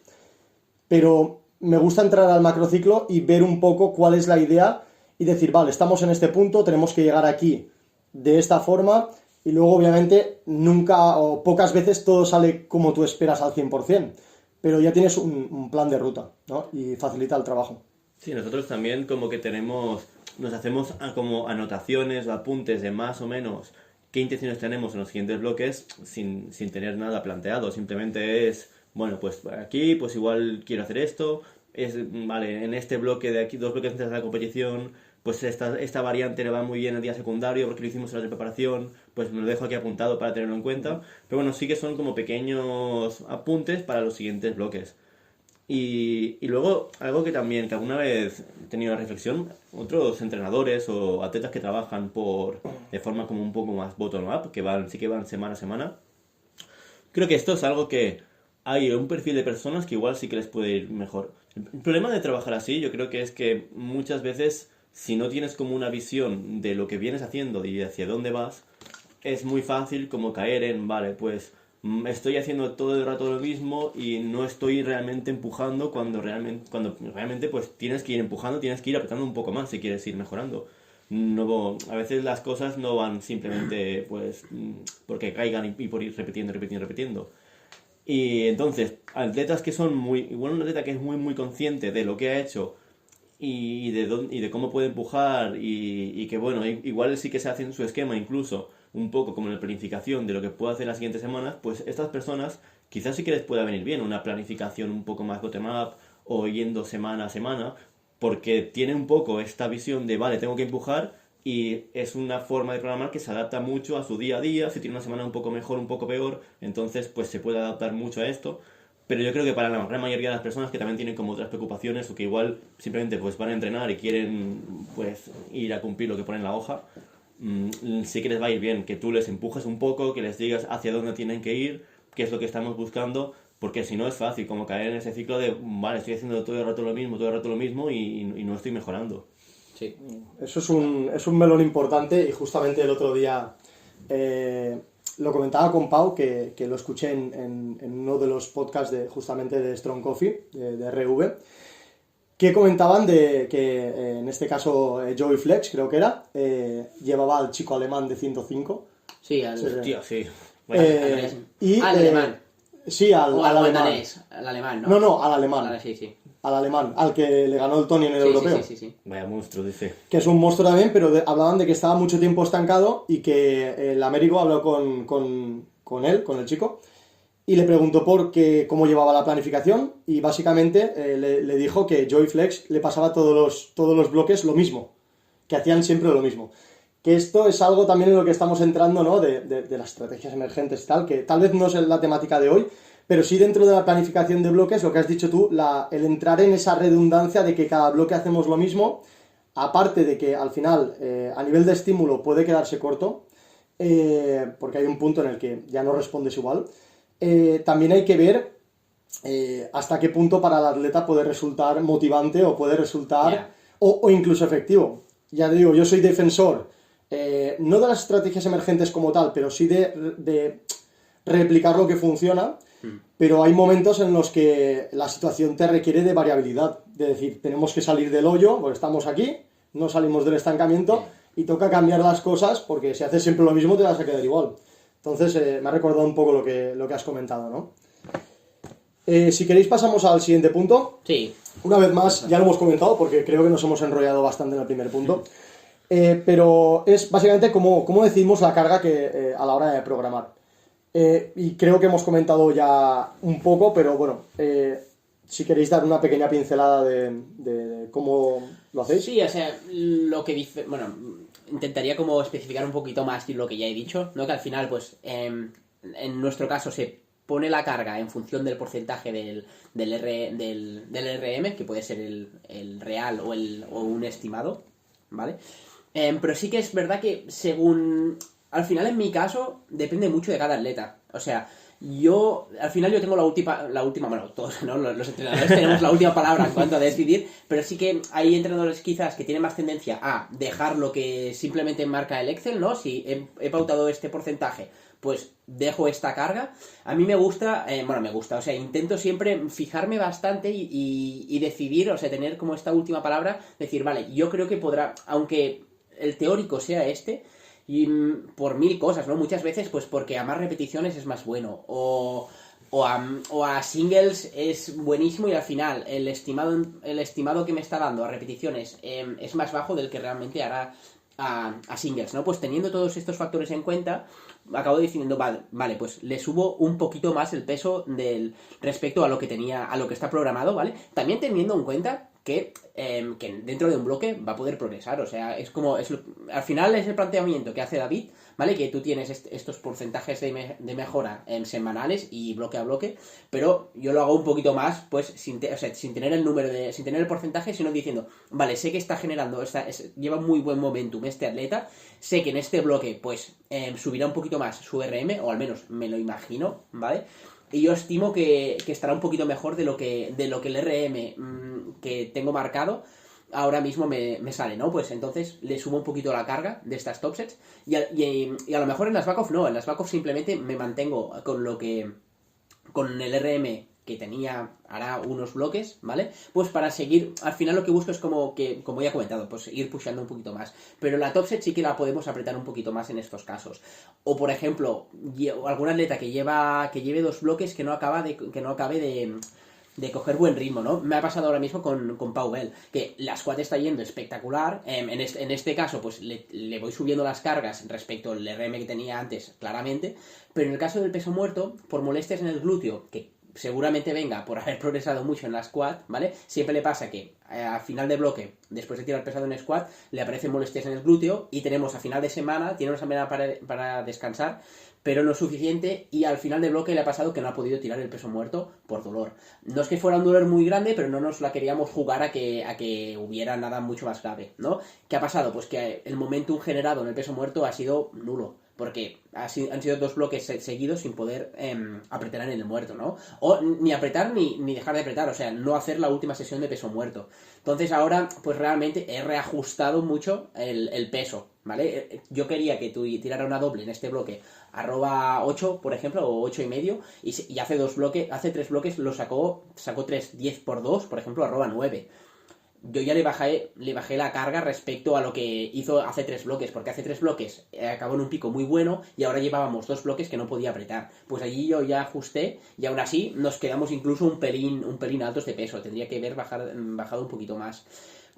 Pero me gusta entrar al macrociclo y ver un poco cuál es la idea y decir, vale, estamos en este punto, tenemos que llegar aquí de esta forma, y luego obviamente nunca o pocas veces todo sale como tú esperas al 100%, pero ya tienes un plan de ruta, ¿no? Y facilita el trabajo. Sí, nosotros también como que nos hacemos como anotaciones o apuntes de más o menos qué intenciones tenemos en los siguientes bloques sin tener nada planteado, simplemente es, bueno, pues aquí, pues igual quiero hacer esto, vale, en este bloque de aquí, 2 bloques antes de la competición, pues esta variante le va muy bien el día secundario porque lo hicimos en la de preparación, pues me lo dejo aquí apuntado para tenerlo en cuenta, pero bueno, sí que son como pequeños apuntes para los siguientes bloques. Y luego, algo que también, que alguna vez he tenido la reflexión, otros entrenadores o atletas que trabajan de forma como un poco más bottom-up, sí que van semana a semana, creo que esto es algo que hay un perfil de personas que igual sí que les puede ir mejor. El problema de trabajar así, yo creo que es que muchas veces, si no tienes como una visión de lo que vienes haciendo y hacia dónde vas, es muy fácil como caer en, vale, pues estoy haciendo todo el rato lo mismo y no estoy realmente empujando cuando realmente pues tienes que ir empujando, tienes que ir apretando un poco más si quieres ir mejorando. No, a veces las cosas no van simplemente pues porque caigan y por ir repitiendo, repitiendo, repitiendo. Y entonces, atletas que son igual un atleta que es muy consciente de lo que ha hecho y de cómo puede empujar y que bueno, igual sí que se hace en su esquema incluso un poco como en la planificación de lo que puedo hacer las siguientes semanas, pues estas personas quizás sí que les pueda venir bien una planificación un poco más bottom-up o yendo semana a semana, porque tiene un poco esta visión de, vale, tengo que empujar y es una forma de programar que se adapta mucho a su día a día, si tiene una semana un poco mejor, un poco peor, entonces pues se puede adaptar mucho a esto. Pero yo creo que para la gran mayoría de las personas que también tienen como otras preocupaciones o que igual simplemente pues van a entrenar y quieren pues ir a cumplir lo que pone en la hoja, sí que les va a ir bien que tú les empujes un poco, que les digas hacia dónde tienen que ir, qué es lo que estamos buscando, porque si no es fácil como caer en ese ciclo de, vale, estoy haciendo todo el rato lo mismo, todo el rato lo mismo y no estoy mejorando. Sí. Eso es un melón importante y justamente el otro día lo comentaba con Pau, que lo escuché en uno de los podcasts justamente de Strong Coffee, de RV, que comentaban de que en este caso Joey Flex, creo que era, llevaba al chico alemán de 105. Sí, Hostia, sí. Y, al alemán. Sí, al alemán. Danés, al alemán, ¿no? No, al alemán. Sí. Al alemán, al que le ganó el Tony en el europeo. Sí. Vaya monstruo, dice. Que es un monstruo también, pero hablaban de que estaba mucho tiempo estancado y que el Américo habló con él, con el chico, y le preguntó cómo llevaba la planificación y básicamente le dijo que Joey Flex le pasaba todos los bloques lo mismo, que hacían siempre lo mismo. Que esto es algo también en lo que estamos entrando, ¿no? De las estrategias emergentes y tal, que tal vez no es la temática de hoy, pero sí dentro de la planificación de bloques, lo que has dicho tú, el entrar en esa redundancia de que cada bloque hacemos lo mismo, aparte de que al final a nivel de estímulo puede quedarse corto, porque hay un punto en el que ya no respondes igual, también hay que ver hasta qué punto para el atleta puede resultar motivante o puede resultar o incluso efectivo. Ya te digo, yo soy defensor no de las estrategias emergentes como tal, pero sí de replicar lo que funciona, pero hay momentos en los que la situación te requiere de variabilidad, de decir, tenemos que salir del hoyo, pues estamos aquí, no salimos del estancamiento y toca cambiar las cosas porque si haces siempre lo mismo te vas a quedar igual. Entonces me ha recordado un poco lo que has comentado, ¿no? Si queréis pasamos al siguiente punto. Sí. Una vez más, ya lo hemos comentado porque creo que nos hemos enrollado bastante en el primer punto. Pero es básicamente cómo decidimos la carga a la hora de programar. Y creo que hemos comentado ya un poco, pero bueno, si queréis dar una pequeña pincelada de cómo lo hacéis. Sí, o sea, lo que dice, bueno, intentaría como especificar un poquito más lo que ya he dicho, ¿no? Que al final, pues, en nuestro caso se pone la carga en función del porcentaje del RM, que puede ser el real o un estimado, ¿vale? Pero sí que es verdad que según al final en mi caso depende mucho de cada atleta. O sea, al final yo tengo la última, bueno, todos, ¿no? Los entrenadores tenemos la última palabra en cuanto a decidir, pero sí que hay entrenadores quizás que tienen más tendencia a dejar lo que simplemente marca el Excel, ¿no? Si he pautado este porcentaje, pues dejo esta carga. A mí me gusta, o sea, intento siempre fijarme bastante y decidir, o sea, tener como esta última palabra, decir, vale, yo creo que podrá, aunque el teórico sea este, y por mil cosas, ¿no? Muchas veces, pues porque a más repeticiones es más bueno, o a singles es buenísimo y al final el estimado que me está dando a repeticiones es más bajo del que realmente hará a singles, ¿no? Pues teniendo todos estos factores en cuenta, acabo diciendo, vale, pues le subo un poquito más el peso respecto a lo que tenía, a lo que está programado, ¿vale? También teniendo en cuenta que dentro de un bloque va a poder progresar, o sea, al final es el planteamiento que hace David, ¿vale? Que tú tienes estos porcentajes de mejora semanales y bloque a bloque, pero yo lo hago un poquito más, pues, sin tener sin tener el porcentaje, sino diciendo, vale, sé que está generando, lleva muy buen momentum este atleta, sé que en este bloque, pues, subirá un poquito más su RM, o al menos me lo imagino, ¿vale? Y yo estimo que estará un poquito mejor de lo que el RM que tengo marcado ahora mismo me sale, ¿no? Pues entonces le sumo un poquito la carga de estas top sets y a lo mejor en las back-off no, en las back-off simplemente me mantengo con el RM que tenía, hará unos bloques, ¿vale? Pues para seguir, al final lo que busco es como ya he comentado, pues ir pushando un poquito más. Pero la top set sí que la podemos apretar un poquito más en estos casos. O por ejemplo, algún atleta que lleve dos bloques que no acabe de coger buen ritmo, ¿no? Me ha pasado ahora mismo con Pau Bell, que la squat está yendo espectacular. En este caso, pues le voy subiendo las cargas respecto al RM que tenía antes, claramente. Pero en el caso del peso muerto, por molestias en el glúteo, que seguramente venga por haber progresado mucho en la squat, ¿vale? Siempre le pasa que a final de bloque, después de tirar pesado en squat, le aparecen molestias en el glúteo y tenemos a final de semana, tiene una semana para descansar, pero no es suficiente y al final de bloque le ha pasado que no ha podido tirar el peso muerto por dolor. No es que fuera un dolor muy grande, pero no nos la queríamos jugar a que hubiera nada mucho más grave, ¿no? ¿Qué ha pasado? Pues que el momentum generado en el peso muerto ha sido nulo, porque han sido dos bloques seguidos sin poder apretar en el muerto, ¿no? O ni apretar ni dejar de apretar, o sea, no hacer la última sesión de peso muerto. Entonces ahora, pues realmente he reajustado mucho el peso, ¿vale? Yo quería que tú tirara una doble en este bloque arroba 8, por ejemplo, o 8,5, y hace tres bloques sacó 3, 10 por 2, por ejemplo, arroba 9. Yo ya le bajé la carga respecto a lo que hizo hace tres bloques, porque hace tres bloques acabó en un pico muy bueno y ahora llevábamos dos bloques que no podía apretar. Pues allí yo ya ajusté y aún así nos quedamos incluso un pelín altos de peso. Tendría que haber bajado un poquito más.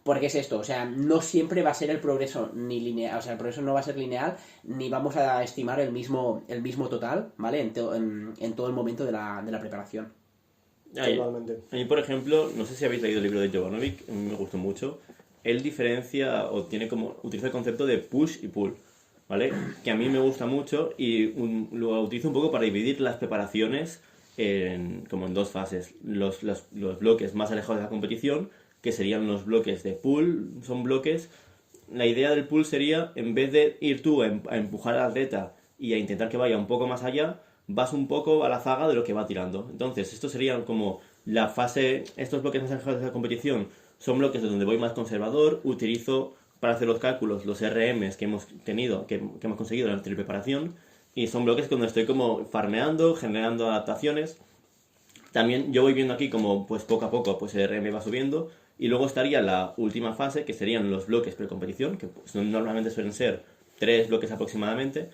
Porque es esto, o sea, no siempre va a ser el progreso ni lineal, o sea, el progreso no va a ser lineal, ni vamos a estimar el mismo total, ¿vale? En todo el momento de la preparación. Totalmente. A mí, por ejemplo, no sé si habéis leído el libro de Jovanovic, a mí me gustó mucho. Él diferencia o utiliza el concepto de push y pull, ¿vale? Que a mí me gusta mucho y lo utilizo un poco para dividir las preparaciones como en dos fases. Los bloques más alejados de la competición, que serían los bloques de pull, son bloques. La idea del pull sería, en vez de ir tú a empujar al atleta y a intentar que vaya un poco más allá, vas un poco a la zaga de lo que va tirando. Entonces, esto sería como la fase, estos bloques más alejados de la competición son bloques donde voy más conservador, utilizo para hacer los cálculos los RMs que hemos tenido, que hemos conseguido durante la preparación, y son bloques donde estoy como farmeando, generando adaptaciones. También yo voy viendo aquí como pues poco a poco pues el RM va subiendo, y luego estaría la última fase, que serían los bloques precompetición, que pues, normalmente suelen ser 3 bloques aproximadamente.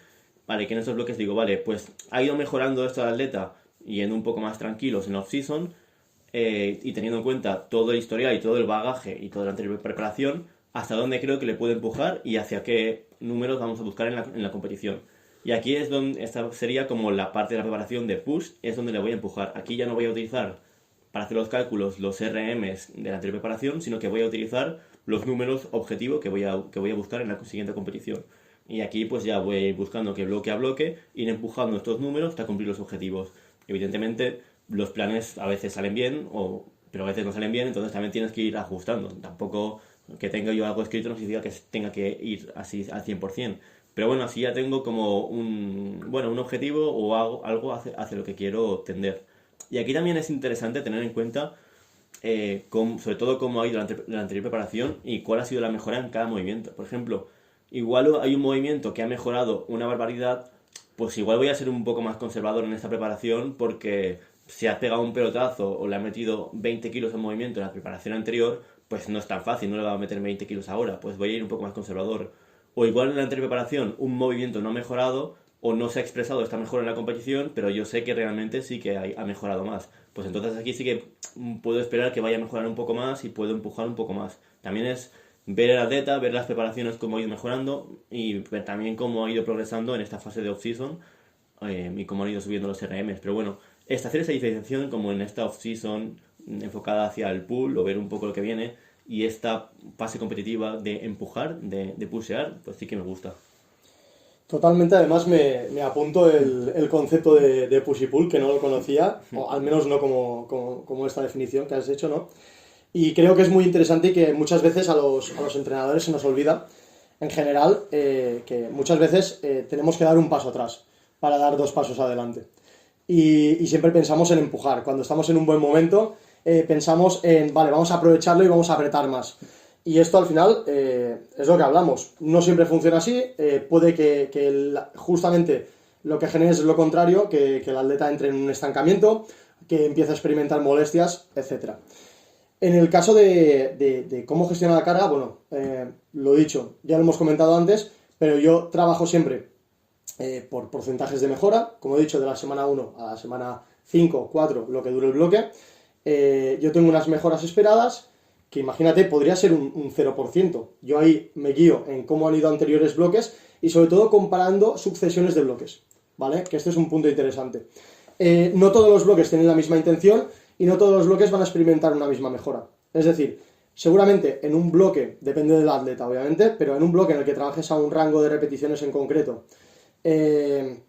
Vale, que en estos bloques digo, vale, pues ha ido mejorando esto el atleta, yendo un poco más tranquilos en off-season, y teniendo en cuenta todo el historial y todo el bagaje y toda la anterior preparación, hasta dónde creo que le puedo empujar y hacia qué números vamos a buscar en la competición. Y aquí es donde esta sería como la parte de la preparación de push, es donde le voy a empujar. Aquí ya no voy a utilizar para hacer los cálculos los RMs de la anterior preparación, sino que voy a utilizar los números objetivo que voy a buscar en la siguiente competición. Y aquí pues ya voy buscando que bloque a bloque, ir empujando estos números hasta cumplir los objetivos. Evidentemente los planes a veces salen bien, pero a veces no salen bien, entonces también tienes que ir ajustando. Tampoco que tenga yo algo escrito no significa que tenga que ir así al 100%. Pero bueno, así ya tengo como un objetivo o algo hacia lo que quiero tender. Y aquí también es interesante tener en cuenta sobre todo cómo ha ido la anterior preparación y cuál ha sido la mejora en cada movimiento. Por ejemplo, igual hay un movimiento que ha mejorado una barbaridad, pues igual voy a ser un poco más conservador en esta preparación porque si has pegado un pelotazo o le has metido 20 kilos en movimiento en la preparación anterior, pues no es tan fácil, no le va a meter 20 kilos ahora, pues voy a ir un poco más conservador. O igual en la anterior preparación un movimiento no ha mejorado o no se ha expresado esta mejora en la competición, pero yo sé que realmente sí que ha mejorado más. Pues entonces aquí sí que puedo esperar que vaya a mejorar un poco más y puedo empujar un poco más. También es ver el atleta, ver las preparaciones, cómo ha ido mejorando y ver también cómo ha ido progresando en esta fase de off-season y cómo han ido subiendo los RMs. Pero bueno, hacer esa diferenciación como en esta off-season enfocada hacia el pool o ver un poco lo que viene y esta fase competitiva de empujar, de pushear, pues sí que me gusta. Totalmente, además me apunto el concepto de push y pull, que no lo conocía, o al menos no como esta definición que has hecho, ¿no? Y creo que es muy interesante y que muchas veces a los entrenadores se nos olvida, en general, que muchas veces tenemos que dar un paso atrás para dar 2 pasos adelante. Y siempre pensamos en empujar. Cuando estamos en un buen momento, pensamos en, vale, vamos a aprovecharlo y vamos a apretar más. Y esto al final es lo que hablamos. No siempre funciona así. Puede que justamente lo que genere es lo contrario, que el atleta entre en un estancamiento, que empiece a experimentar molestias, etc. En el caso de cómo gestionar la carga, bueno, lo dicho, ya lo hemos comentado antes, pero yo trabajo siempre por porcentajes de mejora, como he dicho, de la semana 1 a la semana 5, 4, lo que dure el bloque. Yo tengo unas mejoras esperadas, que imagínate, podría ser un 0%. Yo ahí me guío en cómo han ido anteriores bloques y sobre todo comparando sucesiones de bloques, ¿vale? Que este es un punto interesante. No todos los bloques tienen la misma intención y no todos los bloques van a experimentar una misma mejora. Es decir, seguramente en un bloque, depende del atleta obviamente, pero en un bloque en el que trabajes a un rango de repeticiones en concreto, en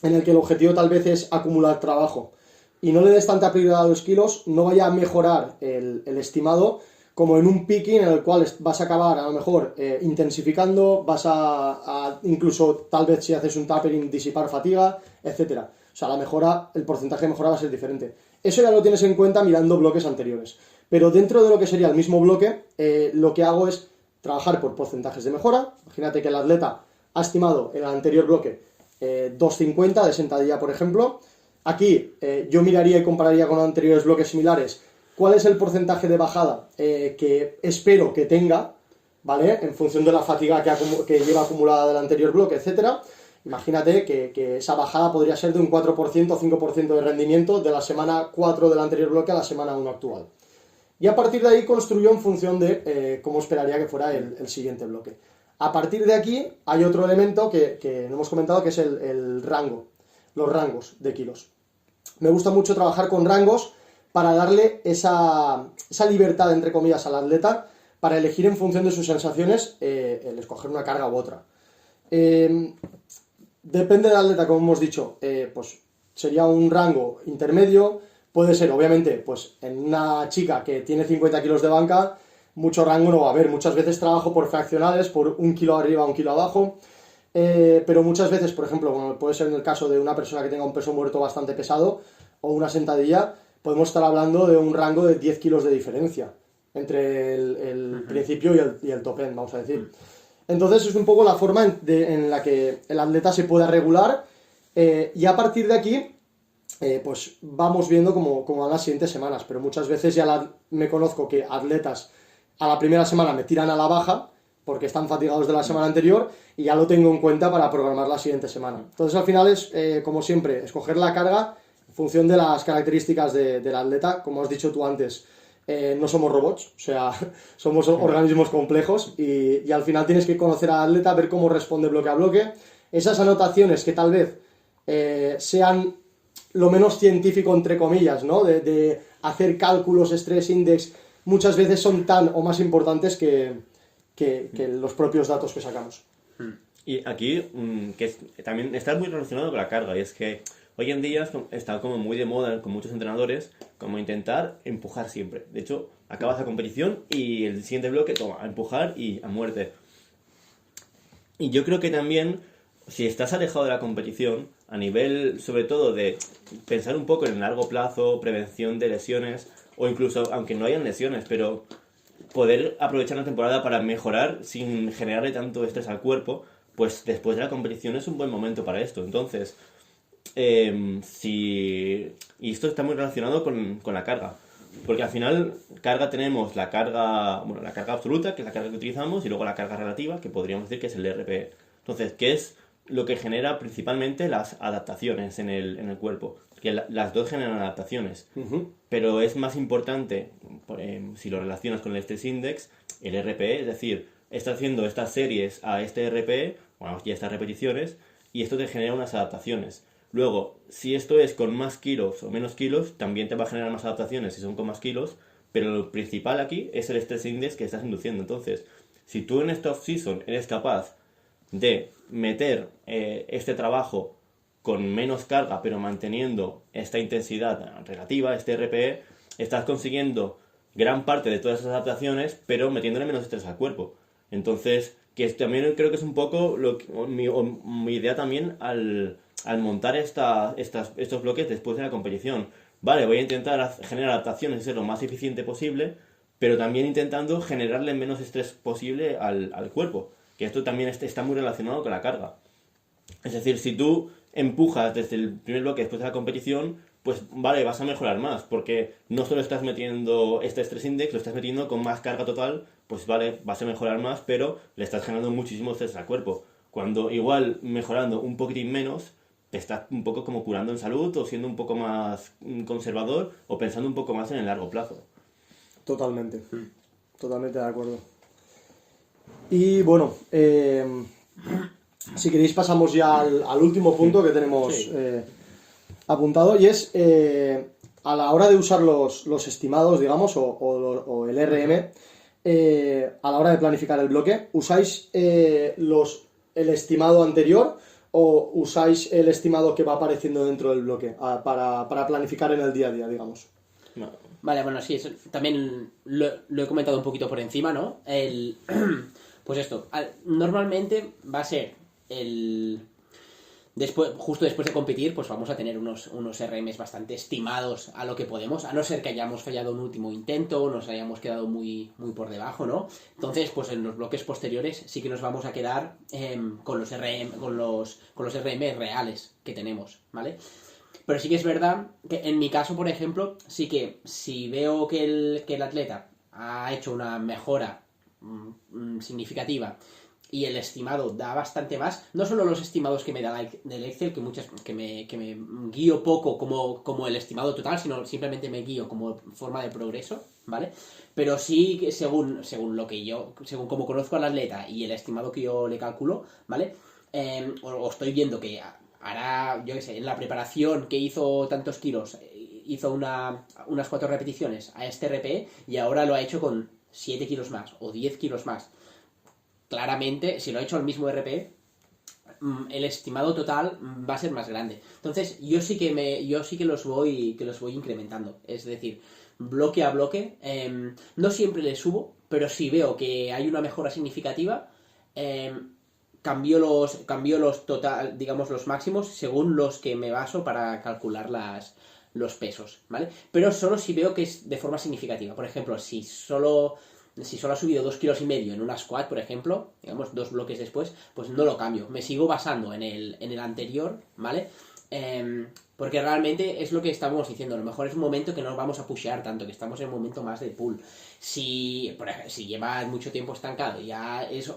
el que el objetivo tal vez es acumular trabajo y no le des tanta prioridad a los kilos, no vaya a mejorar el estimado como en un picking en el cual vas a acabar a lo mejor intensificando, vas a incluso tal vez si haces un tapering disipar fatiga, etcétera. O sea, la mejora, el porcentaje de mejora va a ser diferente. Eso ya lo tienes en cuenta mirando bloques anteriores. Pero dentro de lo que sería el mismo bloque, lo que hago es trabajar por porcentajes de mejora. Imagínate que el atleta ha estimado en el anterior bloque 2,50 de sentadilla, por ejemplo. Aquí yo miraría y compararía con anteriores bloques similares cuál es el porcentaje de bajada que espero que tenga, ¿vale? En función de la fatiga que lleva acumulada del anterior bloque, etcétera. Imagínate que esa bajada podría ser de un 4% o 5% de rendimiento de la semana 4 del anterior bloque a la semana 1 actual. Y a partir de ahí construyo en función de cómo esperaría que fuera el siguiente bloque. A partir de aquí hay otro elemento que no hemos comentado, que es el rango, los rangos de kilos. Me gusta mucho trabajar con rangos para darle esa libertad, entre comillas, al atleta para elegir en función de sus sensaciones el escoger una carga u otra. Depende del atleta, como hemos dicho, pues sería un rango intermedio. Puede ser, obviamente, pues en una chica que tiene 50 kilos de banca, mucho rango no va a haber. Muchas veces trabajo por fraccionales, por 1 kilo arriba, 1 kilo abajo. Pero muchas veces, por ejemplo, como puede ser en el caso de una persona que tenga un peso muerto bastante pesado o una sentadilla, podemos estar hablando de un rango de 10 kilos de diferencia entre el principio y el top end, vamos a decir. Entonces es un poco la forma en la que el atleta se pueda regular y a partir de aquí pues vamos viendo cómo van las siguientes semanas, pero muchas veces ya me conozco que atletas a la primera semana me tiran a la baja porque están fatigados de la semana anterior y ya lo tengo en cuenta para programar la siguiente semana. Entonces al final es, como siempre, escoger la carga en función de las características del atleta, como has dicho tú antes. No somos robots, o sea, somos organismos complejos y al final tienes que conocer al atleta, ver cómo responde bloque a bloque. Esas anotaciones que tal vez sean lo menos científico, entre comillas, ¿no? De hacer cálculos, stress index, muchas veces son tan o más importantes que los propios datos que sacamos. Y aquí, también está muy relacionado con la carga, y es que hoy en día está como muy de moda con muchos entrenadores, como intentar empujar siempre. De hecho, acabas la competición y el siguiente bloque, toma, a empujar y a muerte. Y yo creo que también, si estás alejado de la competición, a nivel sobre todo de pensar un poco en el largo plazo, prevención de lesiones, o incluso, aunque no hayan lesiones, pero poder aprovechar la temporada para mejorar sin generarle tanto estrés al cuerpo, pues después de la competición es un buen momento para esto. Entonces, y esto está muy relacionado con la carga. Porque al final, carga tenemos la carga absoluta, que es la carga que utilizamos, y luego la carga relativa, que podríamos decir que es el RPE. Entonces, ¿qué es lo que genera principalmente las adaptaciones en el cuerpo? Que las dos generan adaptaciones. Pero es más importante, si lo relacionas con el Stress Index, el RPE, es decir, estás haciendo estas series a este RPE, bueno, y estas repeticiones, y esto te genera unas adaptaciones. Luego, si esto es con más kilos o menos kilos, también te va a generar más adaptaciones si son con más kilos, pero lo principal aquí es el Stress Index que estás induciendo. Entonces, si tú en esta off-season eres capaz de meter este trabajo con menos carga, pero manteniendo esta intensidad relativa, este RPE, estás consiguiendo gran parte de todas esas adaptaciones, pero metiéndole menos estrés al cuerpo. Entonces, que también creo que es un poco mi idea también al montar estos bloques después de la competición. Vale, voy a intentar generar adaptaciones y ser lo más eficiente posible, pero también intentando generarle menos estrés posible al cuerpo, que esto también está muy relacionado con la carga. Es decir, si tú empujas desde el primer bloque después de la competición, pues vale, vas a mejorar más, porque no solo estás metiendo este Stress Index, lo estás metiendo con más carga total, pues vale, vas a mejorar más, pero le estás generando muchísimo estrés al cuerpo. Cuando igual mejorando un poquitín menos, te estás un poco como curando en salud o siendo un poco más conservador o pensando un poco más en el largo plazo. Totalmente, totalmente de acuerdo. Y bueno, si queréis pasamos ya al último punto que tenemos apuntado, y es a la hora de usar los estimados, digamos, o el RM, a la hora de planificar el bloque, ¿usáis el estimado anterior o usáis el estimado que va apareciendo dentro del bloque para planificar en el día a día, digamos? No. Vale, bueno, sí, eso también lo he comentado un poquito por encima, ¿no? Pues esto, normalmente va a ser justo después de competir, pues vamos a tener unos RMs bastante estimados a lo que podemos, a no ser que hayamos fallado un último intento, nos hayamos quedado muy, muy por debajo, ¿no? Entonces, pues en los bloques posteriores sí que nos vamos a quedar con los RM reales que tenemos, ¿vale? Pero sí que es verdad que en mi caso, por ejemplo, sí que si veo que el atleta ha hecho una mejora significativa y el estimado da bastante más, no solo los estimados que me da del Excel, que me guío poco como el estimado total, sino simplemente me guío como forma de progreso, ¿vale? Pero sí que según como conozco al atleta y el estimado que yo le calculo, ¿vale? O estoy viendo que hará, yo qué sé, en la preparación que hizo tantos kilos, hizo unas 4 repeticiones a este RPE y ahora lo ha hecho con 7 kilos más o 10 kilos más. Claramente, si lo ha hecho al mismo RPE, el estimado total va a ser más grande. Entonces, yo sí que los voy incrementando. Es decir, bloque a bloque, no siempre le subo, pero si veo que hay una mejora significativa, cambio los total, digamos los máximos según los que me baso para calcular los pesos, ¿vale? Pero solo si veo que es de forma significativa. Por ejemplo, si solo ha subido 2,5 kilos en una squat, por ejemplo, digamos 2 bloques después, pues no lo cambio. Me sigo basando en el anterior, ¿vale? Porque realmente es lo que estábamos diciendo. A lo mejor es un momento que no vamos a pushear tanto, que estamos en un momento más de pull. Si lleva mucho tiempo estancado, ya es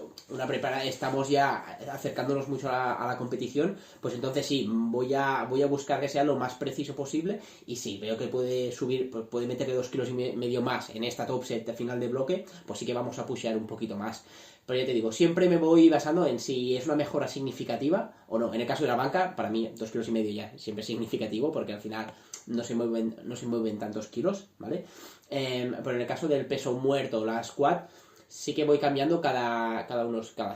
estamos ya acercándonos mucho a la competición, pues entonces sí, voy a buscar que sea lo más preciso posible, y si veo que puede subir, pues puede meterle 2,5 kilos más en esta top set de final de bloque, pues sí que vamos a pushear un poquito más. Pero ya te digo, siempre me voy basando en si es una mejora significativa o no. En el caso de la banca, para mí 2,5 kilos ya siempre es significativo, porque al final no se mueven tantos kilos, ¿vale? Pero en el caso del peso muerto o la squat, sí que voy cambiando cada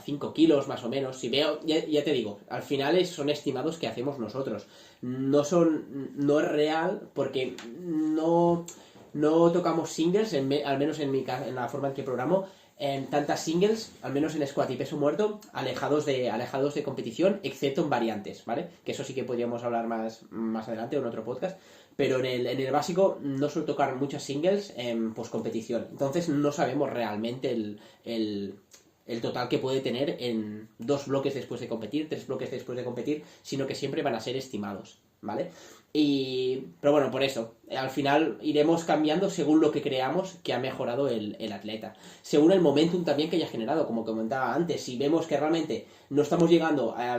5 kilos más o menos. Si veo, ya te digo, al final son estimados que hacemos nosotros. No es real, porque no tocamos singles, al menos en la forma en que programo. en tantas singles, al menos en squat y peso muerto, alejados de competición, excepto en variantes, ¿vale? Que eso sí que podríamos hablar más adelante o en otro podcast. Pero en el básico no suelo tocar muchas singles en competición. Entonces no sabemos realmente el total que puede tener en 2 bloques después de competir, 3 bloques después de competir, sino que siempre van a ser estimados, ¿vale? Pero bueno, por eso, al final iremos cambiando según lo que creamos que ha mejorado el atleta. Según el momentum también que haya generado, como comentaba antes, si vemos que realmente no estamos llegando a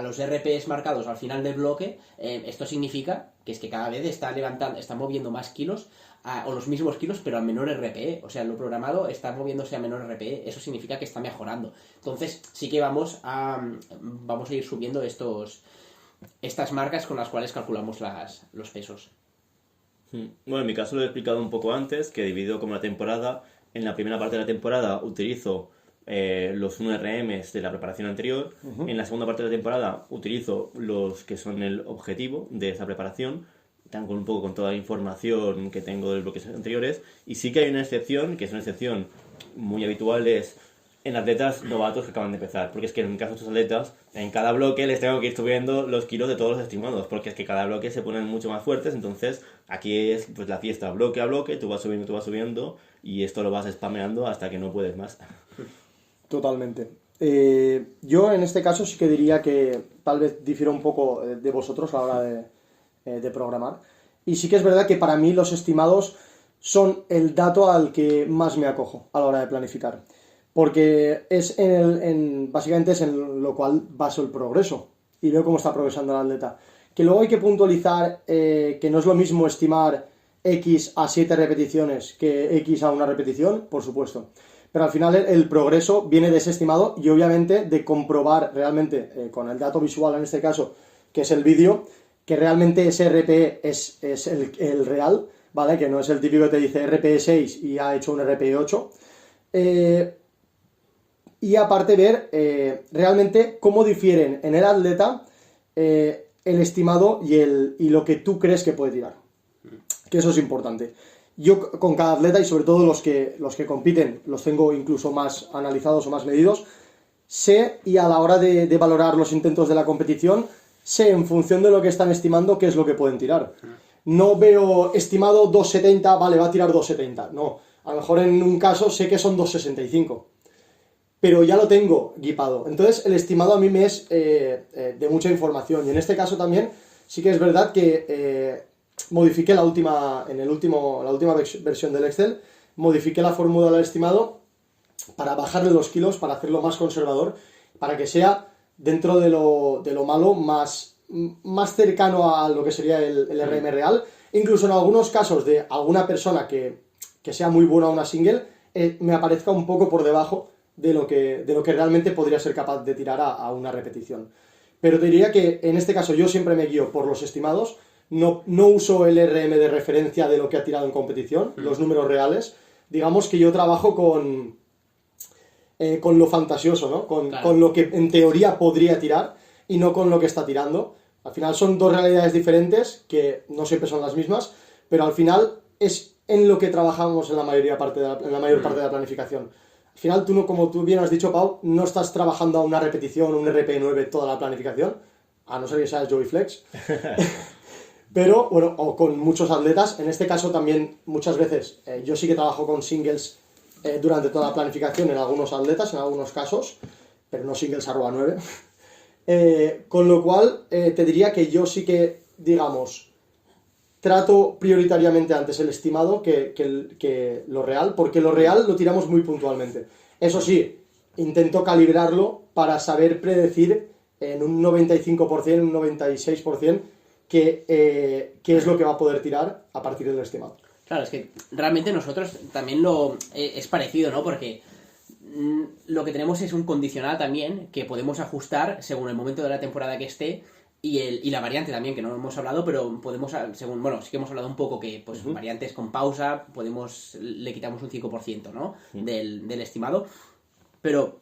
los RPs marcados al final del bloque, esto significa que es que cada vez está moviendo más kilos, o los mismos kilos, pero a menor RPE. O sea, lo programado está moviéndose a menor RPE, eso significa que está mejorando. Entonces, sí que vamos a ir subiendo estas marcas con las cuales calculamos los pesos. Bueno, en mi caso lo he explicado un poco antes, que divido como la temporada. En la primera parte de la temporada utilizo los 1RMs de la preparación anterior. En la segunda parte de la temporada utilizo los que son el objetivo de esa preparación, tan con un poco con toda la información que tengo de los bloques anteriores. Y sí que hay una excepción, que es una excepción muy habitual, es en atletas novatos que acaban de empezar, porque es que en el caso de estos atletas, en cada bloque les tengo que ir subiendo los kilos de todos los estimados, porque es que cada bloque se ponen mucho más fuertes. Entonces aquí es pues la fiesta bloque a bloque, tú vas subiendo y esto lo vas spameando hasta que no puedes más. Totalmente. Yo en este caso sí que diría que tal vez difiero un poco de vosotros a la hora de programar, y sí que es verdad que para mí los estimados son el dato al que más me acojo a la hora de planificar. Porque es básicamente es en lo cual baso el progreso y veo cómo está progresando el atleta. Que luego hay que puntualizar que no es lo mismo estimar X a 7 repeticiones que X a una repetición, por supuesto. Pero al final el progreso viene de ese estimado y obviamente de comprobar realmente con el dato visual en este caso, que es el vídeo, que realmente ese RPE es el real, ¿vale? Que no es el típico que te dice RPE 6 y ha hecho un RPE 8. Y aparte ver realmente cómo difieren en el atleta el estimado y lo que tú crees que puede tirar. Que eso es importante. Yo con cada atleta, y sobre todo los que compiten, los tengo incluso más analizados o más medidos, sé, y a la hora de valorar los intentos de la competición, sé en función de lo que están estimando qué es lo que pueden tirar. No veo estimado 270, vale, va a tirar 270. No, a lo mejor en un caso sé que son 265. Pero ya lo tengo guipado. Entonces el estimado a mí me es de mucha información. Y en este caso también sí que es verdad que modifiqué la última versión del Excel, modifiqué la fórmula del estimado para bajarle los kilos, para hacerlo más conservador, para que sea dentro de lo malo más cercano a lo que sería el RM real. Incluso en algunos casos de alguna persona que sea muy buena a una single, me aparezca un poco por debajo de lo que realmente podría ser capaz de tirar a una repetición. Pero te diría que en este caso yo siempre me guío por los estimados, no uso el RM de referencia de lo que ha tirado en competición, los números reales. Digamos que yo trabajo con lo fantasioso, ¿no? Con lo que en teoría podría tirar y no con lo que está tirando. Al final son dos realidades diferentes que no siempre son las mismas, pero al final es en lo que trabajamos en la mayor parte de la planificación. Al final, tú no, como tú bien has dicho, Pau, no estás trabajando a una repetición o un RP9 toda la planificación, a no ser que seas Joey Flex. Pero, bueno, o con muchos atletas. En este caso también, muchas veces, yo sí que trabajo con singles durante toda la planificación en algunos atletas, en algunos casos, pero no singles @9. Con lo cual, te diría que yo sí que, digamos, trato prioritariamente antes el estimado que lo real, porque lo real lo tiramos muy puntualmente. Eso sí, intento calibrarlo para saber predecir en un 95%, un 96%, qué es lo que va a poder tirar a partir del estimado. Claro, es que realmente nosotros también es parecido, ¿no? Porque lo que tenemos es un condicional también que podemos ajustar según el momento de la temporada que esté. Y la variante también, que no hemos hablado, pero podemos, sí que hemos hablado un poco que pues variantes con pausa, le quitamos un 5%, ¿no? Del estimado. Pero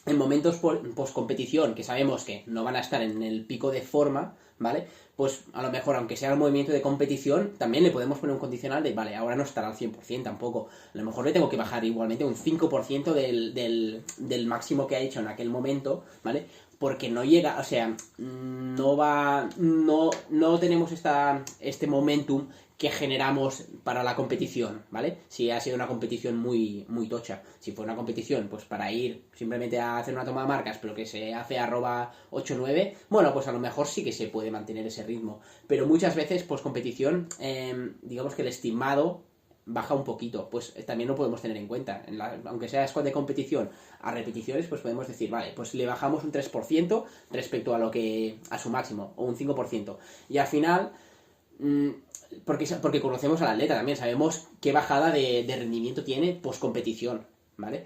en momentos post competición, que sabemos que no van a estar en el pico de forma, ¿vale? Pues a lo mejor, aunque sea el movimiento de competición, también le podemos poner un condicional de, vale, ahora no estará al 100% tampoco. A lo mejor le tengo que bajar igualmente un 5% del máximo que ha hecho en aquel momento, ¿vale? Porque no llega, o sea, no tenemos este momentum que generamos para la competición, ¿vale? Si ha sido una competición muy, muy tocha. Si fue una competición, pues para ir simplemente a hacer una toma de marcas, pero que se hace @8-9, bueno, pues a lo mejor sí que se puede mantener ese ritmo. Pero muchas veces, pues competición, digamos que el estimado baja un poquito, pues también lo podemos tener en cuenta. Aunque sea squad de competición a repeticiones, pues podemos decir, vale, pues le bajamos un 3% respecto a su máximo, o un 5%. Y al final, porque conocemos al atleta también, sabemos qué bajada de rendimiento tiene post competición, ¿vale?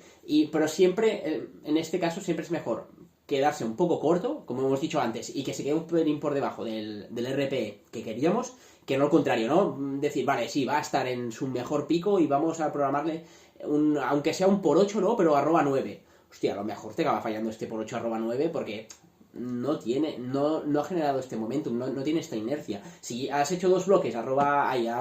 Pero siempre, en este caso, siempre es mejor quedarse un poco corto, como hemos dicho antes, y que se quede un pelín por debajo del RPE que queríamos, que no al contrario, ¿no? Decir, vale, sí, va a estar en su mejor pico y vamos a programarle, aunque sea un por 8, ¿no? Pero @9. Hostia, a lo mejor te acaba fallando este por 8 @9 porque no ha generado este momentum, no tiene esta inercia. Si has hecho 2 bloques a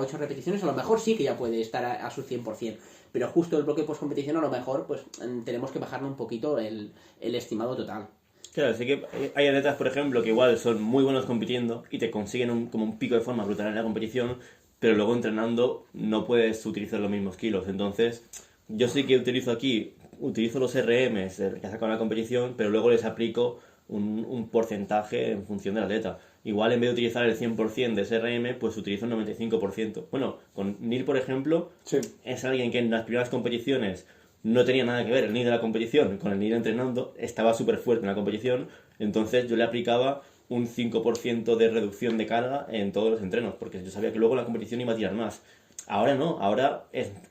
8 repeticiones, a lo mejor sí que ya puede estar a su 100%. Pero justo el bloque post competición, a lo mejor, pues tenemos que bajarle un poquito el estimado total. Claro, así que hay atletas, por ejemplo, que igual son muy buenos compitiendo y te consiguen como un pico de forma brutal en la competición, pero luego entrenando no puedes utilizar los mismos kilos. Entonces, yo sí que utilizo los RMs que ha sacado en la competición, pero luego les aplico un porcentaje en función del atleta. Igual en vez de utilizar el 100% de ese RM, pues utilizo el 95%. Bueno, con Neil, por ejemplo, Sí. es alguien que en las primeras competiciones no tenía nada que ver el Neil de la competición con el Neil entrenando, estaba súper fuerte en la competición, entonces yo le aplicaba un 5% de reducción de carga en todos los entrenos, porque yo sabía que luego en la competición iba a tirar más. Ahora no, ahora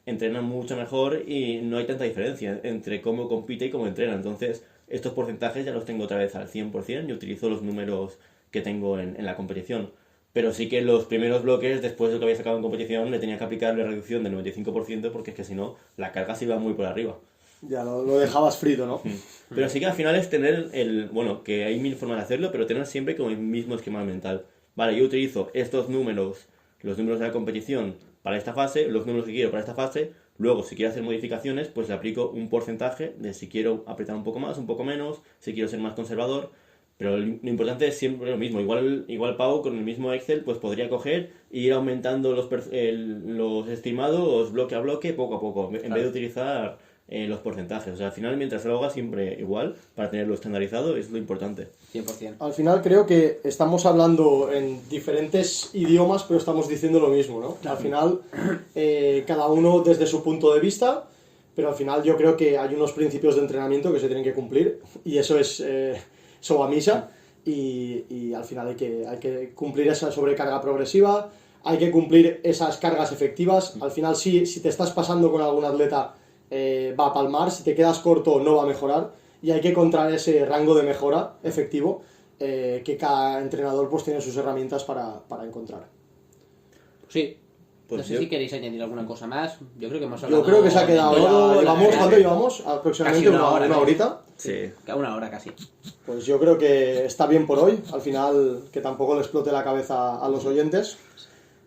entrena mucho mejor y no hay tanta diferencia entre cómo compite y cómo entrena. Entonces, estos porcentajes ya los tengo otra vez al 100% y utilizo los números que tengo en la competición. Pero sí que los primeros bloques, después de lo que había sacado en competición, le tenía que aplicar la reducción del 95% porque es que si no, la carga se iba muy por arriba. Ya lo dejabas frito, ¿no? Pero sí que al final es tener bueno, que hay mil formas de hacerlo, pero tener siempre como el mismo esquema mental. Vale, yo utilizo estos números, los números de la competición para esta fase, los números que quiero para esta fase, luego si quiero hacer modificaciones, pues le aplico un porcentaje de si quiero apretar un poco más, un poco menos, si quiero ser más conservador, pero lo importante es siempre lo mismo. Igual Pau con el mismo Excel pues podría coger e ir aumentando los estimados bloque a bloque, poco a poco, en vez de utilizar los porcentajes. O sea, al final, mientras lo haga siempre igual, para tenerlo estandarizado, es lo importante. 100%. Al final creo que estamos hablando en diferentes idiomas, pero estamos diciendo lo mismo, ¿no? Al final, cada uno desde su punto de vista, pero al final yo creo que hay unos principios de entrenamiento que se tienen que cumplir, y eso es soba misa, y al final hay que cumplir esa sobrecarga progresiva, hay que cumplir esas cargas efectivas. Al final, si te estás pasando con algún atleta, va a palmar, si te quedas corto no va a mejorar, y hay que encontrar ese rango de mejora efectivo que cada entrenador pues tiene sus herramientas para encontrar. Sí. Pues no sé yo- si queréis añadir alguna cosa más. Yo creo que hemos hablado. Yo creo que se ha quedado de todo, ya. la verdad. ¿Cuánto llevamos? Aproximadamente Casi una hora, una ¿no? horita. Sí. Cada una hora casi. Pues yo creo que está bien por hoy. Al final, que tampoco le explote la cabeza a los oyentes.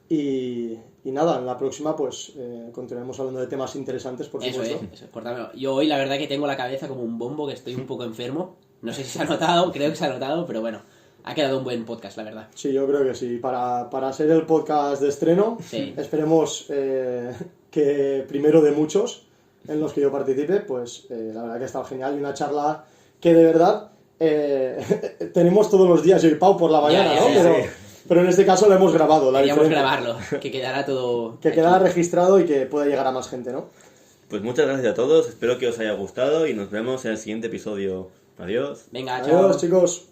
Y nada, en la próxima pues continuaremos hablando de temas interesantes, por Eso supuesto. es, córtame. Yo hoy la verdad que tengo la cabeza como un bombo, que estoy un poco enfermo. No sé si se ha notado, creo que se ha notado, pero bueno, ha quedado un buen podcast, la verdad. Sí, yo creo que sí. Para ser el podcast de estreno, Sí. esperemos que primero de muchos en los que yo participe, pues la verdad que ha estado genial y una charla que de verdad tenemos todos los días, yo y Pau por la mañana, ya, ¿no? ya, Pero en este caso lo hemos grabado. Queríamos grabarlo, que quedara todo. Que aquí. quedara registrado y que pueda llegar a más gente, ¿no? Pues muchas gracias a todos, espero que os haya gustado y nos vemos en el siguiente episodio. Adiós. Venga, chao. Adiós, chicos.